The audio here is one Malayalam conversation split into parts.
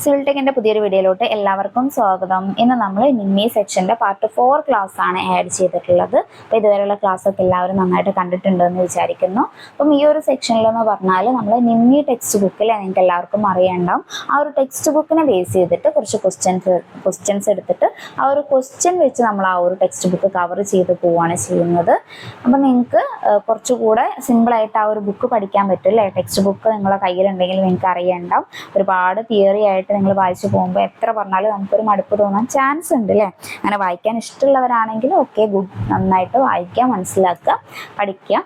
സിവിൽ ടെക്കിന്റെ പുതിയൊരു വീഡിയോയിലോട്ട് എല്ലാവർക്കും സ്വാഗതം. ഇന്ന് നമ്മൾ നിമ്മി സെക്ഷന്റെ പാർട്ട് 4 ക്ലാസ് ആണ് ആഡ് ചെയ്തിട്ടുള്ളത്. അപ്പോൾ ഇതുവരെയുള്ള ക്ലാസ് ഒക്കെ എല്ലാവരും നന്നായിട്ട് കണ്ടിട്ടുണ്ടെന്ന് വിചാരിക്കുന്നു. അപ്പം ഈ ഒരു സെക്ഷനിൽ എന്ന് പറഞ്ഞാൽ നമ്മൾ നിമ്മി ടെക്സ്റ്റ് ബുക്കിൽ നിങ്ങൾക്ക് എല്ലാവർക്കും അറിയണ്ടാവും, ആ ഒരു ടെക്സ്റ്റ് ബുക്കിനെ ബേസ് ചെയ്തിട്ട് കുറച്ച് ക്വസ്റ്റ്യൻസ് എടുത്തിട്ട് ആ ഒരു ക്വസ്റ്റ്യൻ വെച്ച് നമ്മൾ ആ ഒരു ടെക്സ്റ്റ് ബുക്ക് കവർ ചെയ്ത് പോവുകയാണ് ചെയ്യുന്നത്. അപ്പം നിങ്ങൾക്ക് കുറച്ചുകൂടെ സിമ്പിളായിട്ട് ആ ഒരു ബുക്ക് പഠിക്കാൻ പറ്റും അല്ലേ. ടെക്സ്റ്റ് ബുക്ക് നിങ്ങളുടെ കയ്യിലുണ്ടെങ്കിൽ നിങ്ങൾക്ക് അറിയണ്ടാവും. ഒരുപാട് തിയറി ആയിട്ട് നിങ്ങൾ വായിച്ചു പോകുമ്പോൾ എത്ര പറഞ്ഞാലും നമുക്കൊരു മടുപ്പ് തോന്നാൻ ചാൻസ് ഉണ്ട് അല്ലേ. അങ്ങനെ വായിക്കാൻ ഇഷ്ടമുള്ളവരാണെങ്കിൽ ഓക്കെ, ഗുഡ്, നന്നായിട്ട് വായിക്കുക, മനസ്സിലാക്കുക, പഠിക്കുക.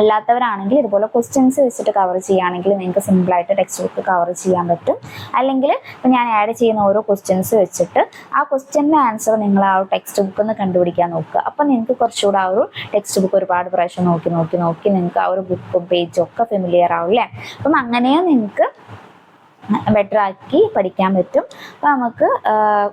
അല്ലാത്തവരാണെങ്കിൽ ഇതുപോലെ ക്വസ്റ്റ്യൻസ് വെച്ചിട്ട് കവർ ചെയ്യുകയാണെങ്കിൽ നിങ്ങൾക്ക് സിമ്പിളായിട്ട് ടെക്സ്റ്റ് ബുക്ക് കവർ ചെയ്യാൻ പറ്റും. അല്ലെങ്കിൽ ഇപ്പം ഞാൻ ആഡ് ചെയ്യുന്ന ഓരോ ക്വസ്റ്റ്യൻസ് വെച്ചിട്ട് ആ ക്വസ്റ്റ്യൻ്റെ ആൻസർ നിങ്ങൾ ആ ഒരു ടെക്സ്റ്റ് ബുക്കിൽ നിന്ന് കണ്ടുപിടിക്കാൻ നോക്കുക. അപ്പം നിങ്ങൾക്ക് കുറച്ചുകൂടെ ആ ഒരു ടെക്സ്റ്റ് ബുക്ക് ഒരുപാട് പ്രാവശ്യം നോക്കി നിങ്ങൾക്ക് ആ ഒരു ബുക്കും പേജും ഒക്കെ ഫെമിലിയർ ആവും അല്ലേ. അപ്പം അങ്ങനെയും നിങ്ങൾക്ക് ബെറ്റർ ആക്കി പഠിക്കാൻ പറ്റും. അപ്പോൾ നമുക്ക്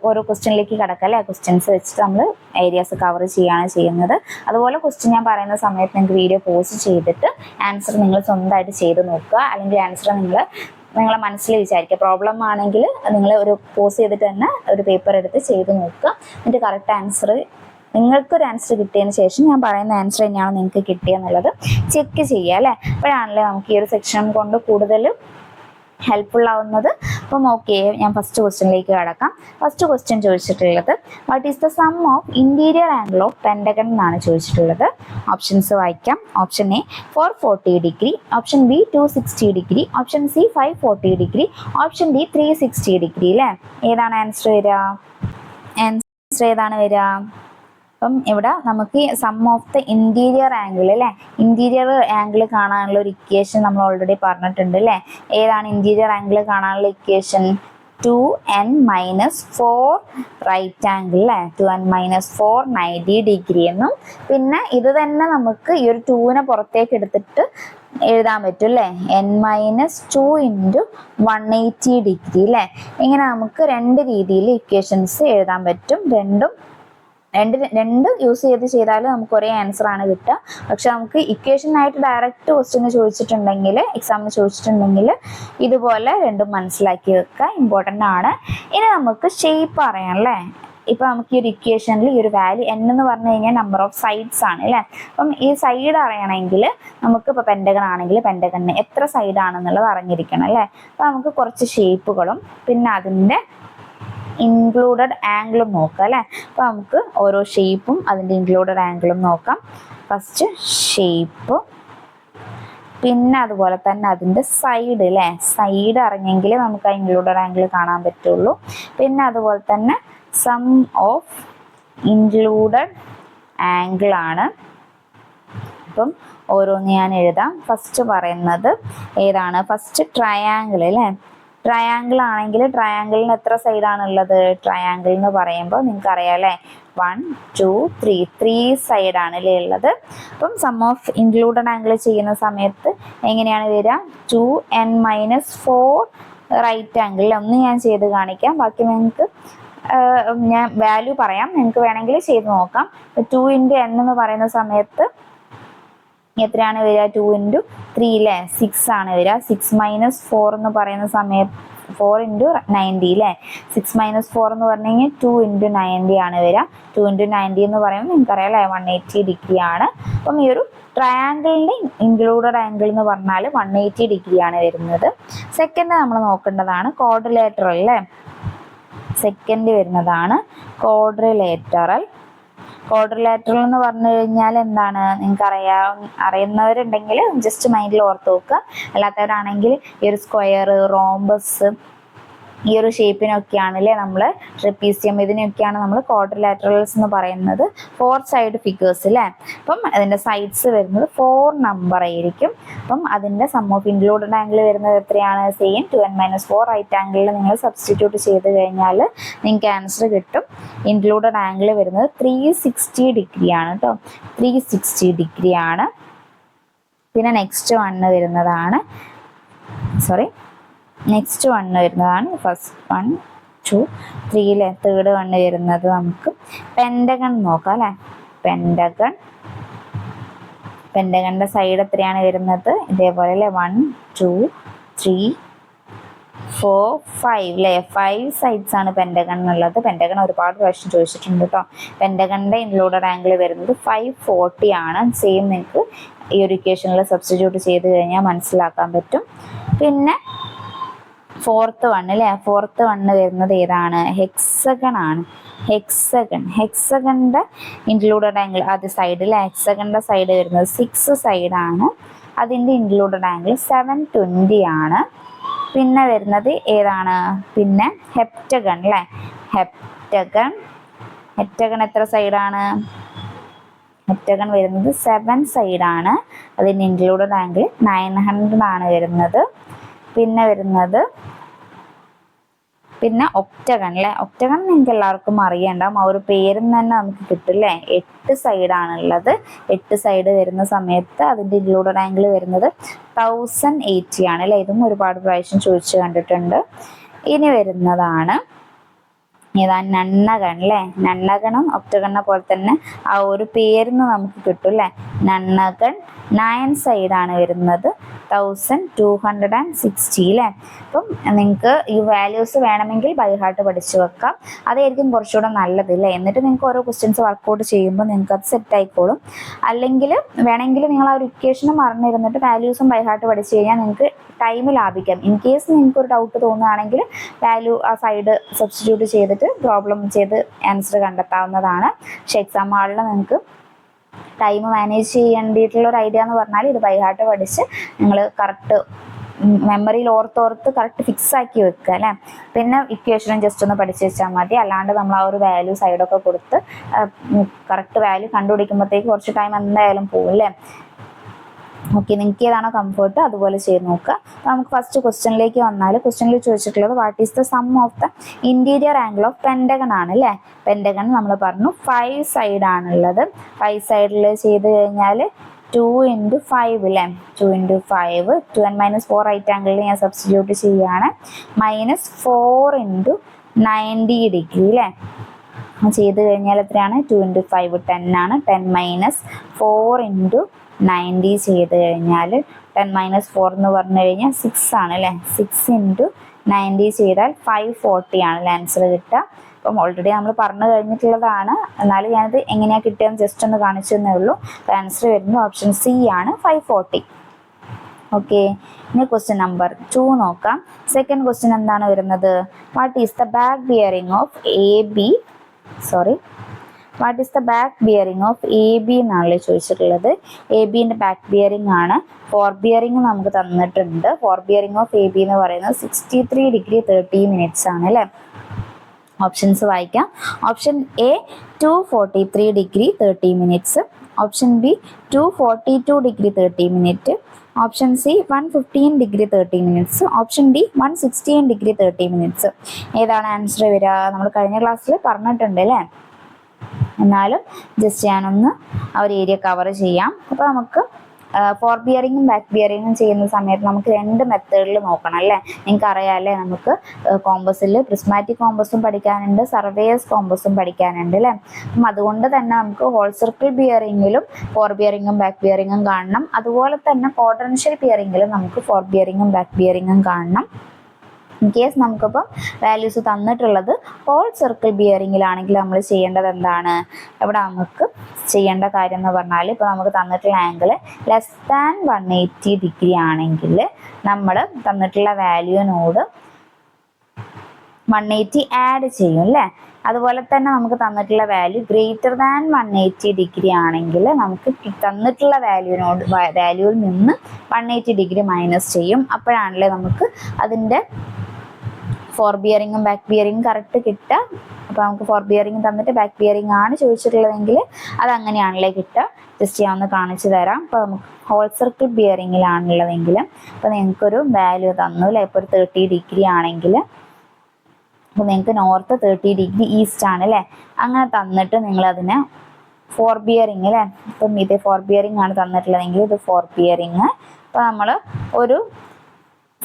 ഓരോ ക്വസ്റ്റ്യനിലേക്ക് കിടക്കാം അല്ലേ. ക്വസ്റ്റ്യൻസ് വെച്ചിട്ട് നമ്മൾ ഏരിയാസ് കവർ ചെയ്യുകയാണ് ചെയ്യുന്നത്. അതുപോലെ ക്വസ്റ്റ്യൻ ഞാൻ പറയുന്ന സമയത്ത് നിങ്ങൾക്ക് വീഡിയോ പോസ്റ്റ് ചെയ്തിട്ട് ആൻസർ നിങ്ങൾ സ്വന്തമായിട്ട് ചെയ്ത് നോക്കുക. അല്ലെങ്കിൽ ആൻസർ നിങ്ങളെ മനസ്സിൽ വിചാരിക്കുക. പ്രോബ്ലം ആണെങ്കിൽ നിങ്ങൾ ഒരു പോസ് ചെയ്തിട്ട് തന്നെ ഒരു പേപ്പർ എടുത്ത് ചെയ്ത് നോക്കുക. എന്നിട്ട് കറക്റ്റ് ആൻസർ നിങ്ങൾക്കൊരു ആൻസർ കിട്ടിയതിന് ശേഷം ഞാൻ പറയുന്ന ആൻസർ തന്നെയാണ് നിങ്ങൾക്ക് കിട്ടിയെന്നുള്ളത് ചെക്ക് ചെയ്യുക അല്ലേ. അപ്പോഴാണല്ലേ നമുക്ക് ഈ ഒരു സെക്ഷൻ കൊണ്ട് കൂടുതൽ ഹെൽപ്ഫുൾ ആവുന്നത്. അപ്പം ഓക്കെ, ഞാൻ ഫസ്റ്റ് ക്വസ്റ്റ്യനിലേക്ക് കടക്കാം. ഫസ്റ്റ് ക്വസ്റ്റ്യൻ ചോദിച്ചിട്ടുള്ളത് what is the sum of interior angle of pentagon എന്നാണ് ചോദിച്ചിട്ടുള്ളത്. ഓപ്ഷൻസ് വായിക്കാം. Option A 440 degree, option B 260 degree, option C 540 degree, option D 360 degree അല്ലേ. ഏതാണ് ആൻസർ വരിക? ആൻസർ ഏതാണ് വരിക? അപ്പം ഇവിടെ നമുക്ക് sum of the interior angle അല്ലേ. ഇന്റീരിയർ ആംഗിൾ കാണാനുള്ള ഒരു ഇക്വേഷൻ നമ്മൾ ഓൾറെഡി പറഞ്ഞിട്ടുണ്ട് അല്ലേ. ഏതാണ് ഇന്റീരിയർ ആംഗിൾ കാണാനുള്ള ഇക്വേഷൻ? 2n-4 റൈറ്റ് ആംഗിൾ അല്ലേ. 2n-4 90 ഡിഗ്രി എന്നും പിന്നെ ഇത് തന്നെ നമുക്ക് ഈ ഒരു 2നെ പുറത്തേക്ക് എടുത്തിട്ട് എഴുതാൻ പറ്റും അല്ലേ. n-2 × 180 ഡിഗ്രി അല്ലേ. ഇങ്ങനെ നമുക്ക് രണ്ട് രീതിയിൽ ഇക്വേഷൻസ് എഴുതാൻ പറ്റും. രണ്ട് യൂസ് ചെയ്താലും നമുക്ക് ഒരേ ആൻസർ ആണ് കിട്ടുക. പക്ഷെ നമുക്ക് ഇക്വേഷനായിട്ട് ഡയറക്റ്റ് ക്വസ്റ്റ്യൻ ചോദിച്ചിട്ടുണ്ടെങ്കിൽ, എക്സാമിന് ചോദിച്ചിട്ടുണ്ടെങ്കിൽ ഇതുപോലെ രണ്ടും മനസ്സിലാക്കി വെക്കുക, ഇമ്പോർട്ടൻ്റ് ആണ്. ഇനി നമുക്ക് ഷേപ്പ് അറിയാം അല്ലേ. ഇപ്പം നമുക്ക് ഈ ഒരു ഇക്വേഷനിൽ ഈ ഒരു വാല്യൂ n എന്ന് പറഞ്ഞു കഴിഞ്ഞാൽ നമ്പർ ഓഫ് സൈഡ്സ് ആണ് അല്ലേ. അപ്പം ഈ സൈഡ് അറിയണമെങ്കിൽ നമുക്ക് ഇപ്പോൾ പെൻഡഗൺ ആണെങ്കിൽ പെൻഡഗണിന് എത്ര സൈഡ് ആണെന്നുള്ളത് അറിഞ്ഞിരിക്കണം അല്ലേ. അപ്പം നമുക്ക് കുറച്ച് ഷേപ്പുകളും പിന്നെ അതിൻ്റെ ഇൻക്ലൂഡഡ് ആംഗിളും നോക്കാം അല്ലേ. അപ്പോൾ നമുക്ക് ഓരോ ഷേപ്പും അതിൻ്റെ ഇൻക്ലൂഡഡ് ആംഗിളും നോക്കാം. ഫസ്റ്റ് ഷേപ്പ്, പിന്നെ അതുപോലെ തന്നെ അതിൻ്റെ സൈഡ് അല്ലേ. സൈഡ് അറിഞ്ഞെങ്കിൽ നമുക്ക് ആ ഇൻക്ലൂഡഡ് ആംഗിൾ കാണാൻ പറ്റുള്ളൂ. പിന്നെ അതുപോലെ തന്നെ സം ഓഫ് ഇൻക്ലൂഡഡ് ആംഗിൾ ആണ്. അപ്പം ഓരോന്ന് ഞാൻ എഴുതാം. ഫസ്റ്റ് പറയുന്നത് ഏതാണ്? ഫസ്റ്റ് ട്രയാങ്കിൾ അല്ലേ. ട്രയാങ്കിൾ ആണെങ്കിൽ ട്രയാങ്കിളിന് എത്ര സൈഡാണുള്ളത്? ട്രയാങ്കിൾ എന്ന് പറയുമ്പോൾ നിങ്ങൾക്ക് അറിയാം അല്ലേ, 1 2 3 സൈഡാണ് അല്ലേ ഉള്ളത്. അപ്പം സം ഓഫ് ഇൻക്ലൂഡഡ് ആംഗിൾ ചെയ്യുന്ന സമയത്ത് എങ്ങനെയാണ് വരിക? 2n-4 right angle. ഒന്ന് ഞാൻ ചെയ്ത് കാണിക്കാം, ബാക്കി നിങ്ങൾക്ക് ഞാൻ വാല്യൂ പറയാം, നിങ്ങൾക്ക് വേണമെങ്കിൽ ചെയ്ത് നോക്കാം. 2 × n എന്ന് പറയുന്ന സമയത്ത് എത്രയാണ് വരിക? 2 × 3 അല്ലേ, 6 ആണ് വരിക. 6 - 4 എന്ന് പറയുന്ന സമയത്ത് 4 × 90 അല്ലേ. 6 - 4 എന്ന് പറഞ്ഞു കഴിഞ്ഞാൽ 2 × 90 ആണ് വരിക. 2 × 90 എന്ന് പറയുമ്പോൾ നിങ്ങൾക്കറിയാം അല്ലേ, 180 ഡിഗ്രി ആണ്. അപ്പം ഈ ഒരു ട്രയാങ്കിളിൻ്റെ ഇൻക്ലൂഡഡ് ആംഗിൾ എന്ന് പറഞ്ഞാൽ 180 ഡിഗ്രി ആണ് വരുന്നത്. സെക്കൻഡ് നമ്മൾ നോക്കേണ്ടതാണ് ക്വാഡ്രിലേറ്ററൽ അല്ലേ. സെക്കൻഡ് വരുന്നതാണ് ക്വാഡ്രിലേറ്ററൽ. ക്വാഡ്രിലേറ്ററൽ എന്ന് പറഞ്ഞു കഴിഞ്ഞാൽ എന്താണ്? നിങ്ങൾക്ക് അറിയുന്നവരുണ്ടെങ്കിൽ ജസ്റ്റ് മൈൻഡിൽ ഓർത്ത് നോക്കുക. അല്ലാത്തവരാണെങ്കിൽ ഈ ഒരു സ്ക്വയർ, റോംബസ്, ഈ ഒരു ഷേപ്പിനൊക്കെയാണല്ലേ നമ്മൾ ട്രപ്പീസിയം, ഇതിനൊക്കെയാണ് നമ്മൾ ക്വാഡ്രിലേറ്ററൽസ് എന്ന് പറയുന്നത്. 4 സൈഡ് ഫിഗേഴ്സ് അല്ലേ. അപ്പം അതിൻ്റെ സൈഡ്സ് വരുന്നത് 4 നമ്പർ ആയിരിക്കും. അപ്പം അതിൻ്റെ സം ഓഫ് ഇൻക്ലൂഡഡ് ആംഗിൾ വരുന്നത് എത്രയാണ്? സെയിം 2n-4 റൈറ്റ് ആംഗിളിൽ നിങ്ങൾ സബ്സ്റ്റിറ്റ്യൂട്ട് ചെയ്ത് കഴിഞ്ഞാൽ നിങ്ങൾക്ക് ആൻസർ കിട്ടും. ഇൻക്ലൂഡഡ് ആംഗിൾ വരുന്നത് 360 ഡിഗ്രി ആണ് കേട്ടോ. 360 ഡിഗ്രി ആണ്. പിന്നെ നെക്സ്റ്റ് വൺ വരുന്നതാണ് ഫസ്റ്റ് 1 2 3 അല്ലേ. തേർഡ് വൺ വരുന്നത് നമുക്ക് പെൻഡഗൺ നോക്കാം അല്ലേ. പെൻഡഗണിൻ്റെ സൈഡ് എത്രയാണ് വരുന്നത്? ഇതേപോലെ അല്ലേ, 1 2 3 4 5 അല്ലേ, 5 സൈഡ്സ് ആണ് പെൻറ്റഗണിനുള്ളത്. പെൻറ്റഗൺ ഒരുപാട് പ്രാവശ്യം ചോദിച്ചിട്ടുണ്ട് കേട്ടോ. പെൻറ്റഗണിൻ്റെ ഇൻക്ലൂഡഡ് ആംഗിൾ വരുന്നത് 540 ആണ്. സെയിം നിങ്ങൾക്ക് ഈ ഒരു ഇക്വേഷനിൽ സബ്സ്റ്റിറ്റ്യൂട്ട് ചെയ്ത് കഴിഞ്ഞാൽ മനസ്സിലാക്കാൻ പറ്റും. പിന്നെ ഫോർത്ത് വൺ അല്ലേ, ഫോർത്ത് വണ്ണ് വരുന്നത് ഏതാണ്? ഹെക്സഗൺ ആണ്. ഹെക്സഗണിൻ്റെ ഇൻക്ലൂഡഡ് ആംഗിൾ ആദ്യ സൈഡിൽ ഹെക്സഗണിൻ്റെ സൈഡ് വരുന്നത് 6 സൈഡാണ്. അതിൻ്റെ ഇൻക്ലൂഡഡ് ആംഗിൾ 720 ആണ്. പിന്നെ വരുന്നത് ഏതാണ്? പിന്നെ ഹെപ്റ്റഗൺ അല്ലേ, ഹെപ്റ്റഗൺ എത്ര സൈഡാണ്? ഹെപ്റ്റഗൺ വരുന്നത് 7 സൈഡാണ്. അതിൻ്റെ ഇൻക്ലൂഡഡ് ആംഗിൾ 900 ആണ് വരുന്നത്. പിന്നെ വരുന്നത് ഒക്ടഗൺ അല്ലേ. ഒക്ടഗൺ നിങ്ങൾക്ക് എല്ലാവർക്കും അറിയണ്ടാവും, ആ ഒരു പേരിൽ നിന്ന് തന്നെ നമുക്ക് കിട്ടും അല്ലേ. 8 സൈഡാണുള്ളത്. 8 സൈഡ് വരുന്ന സമയത്ത് അതിൻ്റെ ഇൻക്ലൂഡഡ് ആംഗിൾ വരുന്നത് 1080 ആണ് അല്ലേ. ഇതും ഒരുപാട് പ്രാവശ്യം ചോദിച്ചു കണ്ടിട്ടുണ്ട്. ഇനി വരുന്നതാണ് ഏതാ? നണ്ണഗൺ അല്ലേ. നണ്ണഗണും ഒക്ടഗണിനെ പോലെ തന്നെ ആ ഒരു പേരിന്ന് നമുക്ക് കിട്ടും അല്ലേ. നണ്ണഗൺ 9 സൈഡാണ് വരുന്നത്, 1260 അല്ലേ. അപ്പം നിങ്ങൾക്ക് ഈ വാല്യൂസ് വേണമെങ്കിൽ ബൈ ഹാർട്ട് പഠിച്ചു വെക്കാം, അതായിരിക്കും കുറച്ചുകൂടെ നല്ലത് അല്ലേ. എന്നിട്ട് നിങ്ങൾക്ക് ഓരോ ക്വസ്റ്റ്യൻസ് വർക്കൗട്ട് ചെയ്യുമ്പോൾ നിങ്ങൾക്ക് അത് സെറ്റ് ആയിക്കോളും. അല്ലെങ്കിൽ വേണമെങ്കിൽ നിങ്ങൾ ആ ഒരു ഇക്വേഷന് മറന്നിരുന്നിട്ട് വാല്യൂസും ബൈ ഹാർട്ട് പഠിച്ചു കഴിഞ്ഞാൽ നിങ്ങൾക്ക് ടൈം ലാഭിക്കാം. ഇൻ കേസ് നിങ്ങൾക്ക് ഒരു ഡൗട്ട് തോന്നുകയാണെങ്കിൽ വാല്യൂ ആ സൈഡ് സബ്സ്റ്റിറ്റ്യൂട്ട് ചെയ്തിട്ട് പ്രോബ്ലം ചെയ്ത് ആൻസർ കണ്ടെത്താവുന്നതാണ്. പക്ഷെ എക്സാം ഹാളിൽ നിങ്ങൾക്ക് ടൈം മാനേജ് ചെയ്യേണ്ടിയിട്ടുള്ള ഒരു ഐഡിയ എന്ന് പറഞ്ഞാൽ ഇത് ബൈ ഹാർട്ട് പഠിച്ച് നിങ്ങൾ കറക്റ്റ് മെമ്മറിയിൽ ഓർത്തോർത്ത് കറക്റ്റ് ഫിക്സ് ആക്കി വെക്കുക അല്ലേ. പിന്നെ ഇക്വേഷനും ജസ്റ്റ് ഒന്ന് പഠിച്ചു വെച്ചാൽ മതി. അല്ലാണ്ട് നമ്മൾ ആ ഒരു വാല്യൂ സൈഡൊക്കെ കൊടുത്ത് കറക്റ്റ് വാല്യൂ കണ്ടുപിടിക്കുമ്പോഴത്തേക്ക് കുറച്ച് ടൈം എന്തായാലും പോകും അല്ലേ. ഓക്കെ, നിങ്ങൾക്ക് ഏതാണോ കംഫർട്ട് അതുപോലെ ചെയ്ത് നോക്കുക. അപ്പോൾ നമുക്ക് ഫസ്റ്റ് ക്വസ്റ്റ്യനിലേക്ക് വന്നാൽ, ക്വസ്റ്റ്യനിൽ ചോദിച്ചിട്ടുള്ളത് what is the sum of the interior angle of pentagon ആണ് അല്ലേ. പെൻറ്റഗൺ നമ്മൾ പറഞ്ഞു 5 സൈഡാണുള്ളത്. 5 സൈഡിൽ ചെയ്ത് കഴിഞ്ഞാൽ 2 × 5 അല്ലേ. 2 × 5 2n-4 റൈറ്റ് ആംഗിളിൽ ഞാൻ സബ്സ്റ്റിറ്റ്യൂട്ട് ചെയ്യുകയാണ്. -4 × 90 ഡിഗ്രി അല്ലേ. ചെയ്ത് കഴിഞ്ഞാൽ എത്രയാണ്? 2 × 5 10 ആണ്. 10 - 4 × 90 ചെയ്ത് കഴിഞ്ഞാൽ 10 - 4 എന്ന് പറഞ്ഞു കഴിഞ്ഞാൽ 6 ആണ് അല്ലേ. 6 × 90 ചെയ്താൽ 540 ആണ് ആൻസർ കിട്ടുക. അപ്പം ഓൾറെഡി നമ്മൾ പറഞ്ഞു കഴിഞ്ഞിട്ടുള്ളതാണ്, എന്നാലും ഞാനത് എങ്ങനെയാണ് കിട്ടിയതെന്ന് ജസ്റ്റ് ഒന്ന് കാണിച്ചു തന്നേ ഉള്ളൂ. ആൻസർ വരുന്നത് ഓപ്ഷൻ സി ആണ്, 540. ഓക്കെ, ഇനി ക്വസ്റ്റ്യൻ നമ്പർ 2 നോക്കാം. സെക്കൻഡ് ക്വസ്റ്റ്യൻ എന്താണ് വരുന്നത്? What is the back bearing of what is the back bearing of AB എന്നാണല്ലോ ചോദിച്ചിട്ടുള്ളത്. ABൻ്റെ ബാക്ക് ബിയറിംഗ് ആണ്. ഫോർ ബിയറിംഗ് നമുക്ക് തന്നിട്ടുണ്ട്. ഫോർ ബിയറിംഗ് ഓഫ് AB എന്ന് പറയുന്നത് 63 ഡിഗ്രി 30 മിനിറ്റ്സ് ആണ് അല്ലേ. ഓപ്ഷൻസ് വായിക്കാം. Option A 243 degree 30 minutes, option B 242 degree 30 minute, option C 115 degree 30 minutes, option D 116 degree 30 minutes. ഏതാണ് ആൻസർ വരിക? നമ്മൾ കഴിഞ്ഞ ക്ലാസ്സിൽ പറഞ്ഞിട്ടുണ്ട് അല്ലേ. എന്നാലും ജസ്റ്റ് ഞാനൊന്ന് ആ ഒരു ഏരിയ കവർ ചെയ്യാം. അപ്പോൾ നമുക്ക് ഫോർ ബിയറിങ്ങും ബാക്ക് ബിയറിങ്ങും ചെയ്യുന്ന സമയത്ത് നമുക്ക് 2 മെത്തേഡിൽ നോക്കണം അല്ലേ. നിങ്ങൾക്ക് അറിയാമല്ലേ, നമുക്ക് കോമ്പസിൽ പ്രിസ്മാറ്റിക് കോമ്പസും പഠിക്കാനുണ്ട്, സർവേയേഴ്സ് കോമ്പസും പഠിക്കാനുണ്ട് അല്ലേ. അപ്പം അതുകൊണ്ട് തന്നെ നമുക്ക് ഹോൾ സർക്കിൾ ബിയറിങ്ങിലും ഫോർ ബിയറിങ്ങും ബാക്ക് ബിയറിങ്ങും കാണണം. അതുപോലെ തന്നെ ക്വാഡ്രൻഷ്യൽ ബിയറിങ്ങിലും നമുക്ക് ഫോർ ബിയറിങ്ങും ബാക്ക് ബിയറിങ്ങും കാണണം. ഇൻ കേസ് നമുക്കിപ്പം വാല്യൂസ് തന്നിട്ടുള്ളത് ഹോൾ സർക്കിൾ ബിയറിങ്ങിലാണെങ്കിൽ നമ്മൾ ചെയ്യേണ്ടത് എന്താണ്? ഇവിടെ നമുക്ക് ചെയ്യേണ്ട കാര്യം എന്ന് പറഞ്ഞാൽ, ഇപ്പോൾ നമുക്ക് തന്നിട്ടുള്ള ആംഗിൾ <180 ഡിഗ്രി ആണെങ്കിൽ നമ്മൾ തന്നിട്ടുള്ള വാല്യൂവിനോട് 180 ആഡ് ചെയ്യും അല്ലേ. അതുപോലെ തന്നെ നമുക്ക് തന്നിട്ടുള്ള വാല്യൂ >180 ഡിഗ്രി ആണെങ്കിൽ നമുക്ക് തന്നിട്ടുള്ള വാല്യൂവിൽ നിന്ന് 180 ഡിഗ്രി മൈനസ് ചെയ്യും. അപ്പോഴാണല്ലേ നമുക്ക് അതിൻ്റെ ഫോർ ബിയറിങ്ങും ബാക്ക് ബിയറിങ്ങും കറക്റ്റ് കിട്ടുക. അപ്പോൾ നമുക്ക് ഫോർ ബിയറിങ് തന്നിട്ട് ബാക്ക് ബിയറിങ് ആണ് ചോദിച്ചിട്ടുള്ളതെങ്കിൽ അതങ്ങനെയാണല്ലേ കിട്ടുക. ജസ്റ്റ് ഞാൻ ഒന്ന് കാണിച്ചു തരാം. അപ്പോൾ നമുക്ക് ഹോൾ സർക്കിൾ ബിയറിങ്ങിലാണുള്ളതെങ്കിൽ അപ്പോൾ നിങ്ങൾക്കൊരു വാല്യൂ തന്നു അല്ലേ. ഇപ്പോൾ ഒരു 30 ഡിഗ്രി ആണെങ്കിൽ അപ്പോൾ നിങ്ങൾക്ക് നോർത്ത് 30 ഡിഗ്രി ഈസ്റ്റ് ആണ് അല്ലേ. അങ്ങനെ തന്നിട്ട് നിങ്ങളതിനെ ഫോർ ബിയറിങ് അല്ലേ. ഇപ്പം ഇത് ഫോർ ബിയറിങ് ആണ് തന്നിട്ടുള്ളതെങ്കിൽ ഇത് ഫോർ ബിയറിങ്. അപ്പോൾ നമ്മൾ ഒരു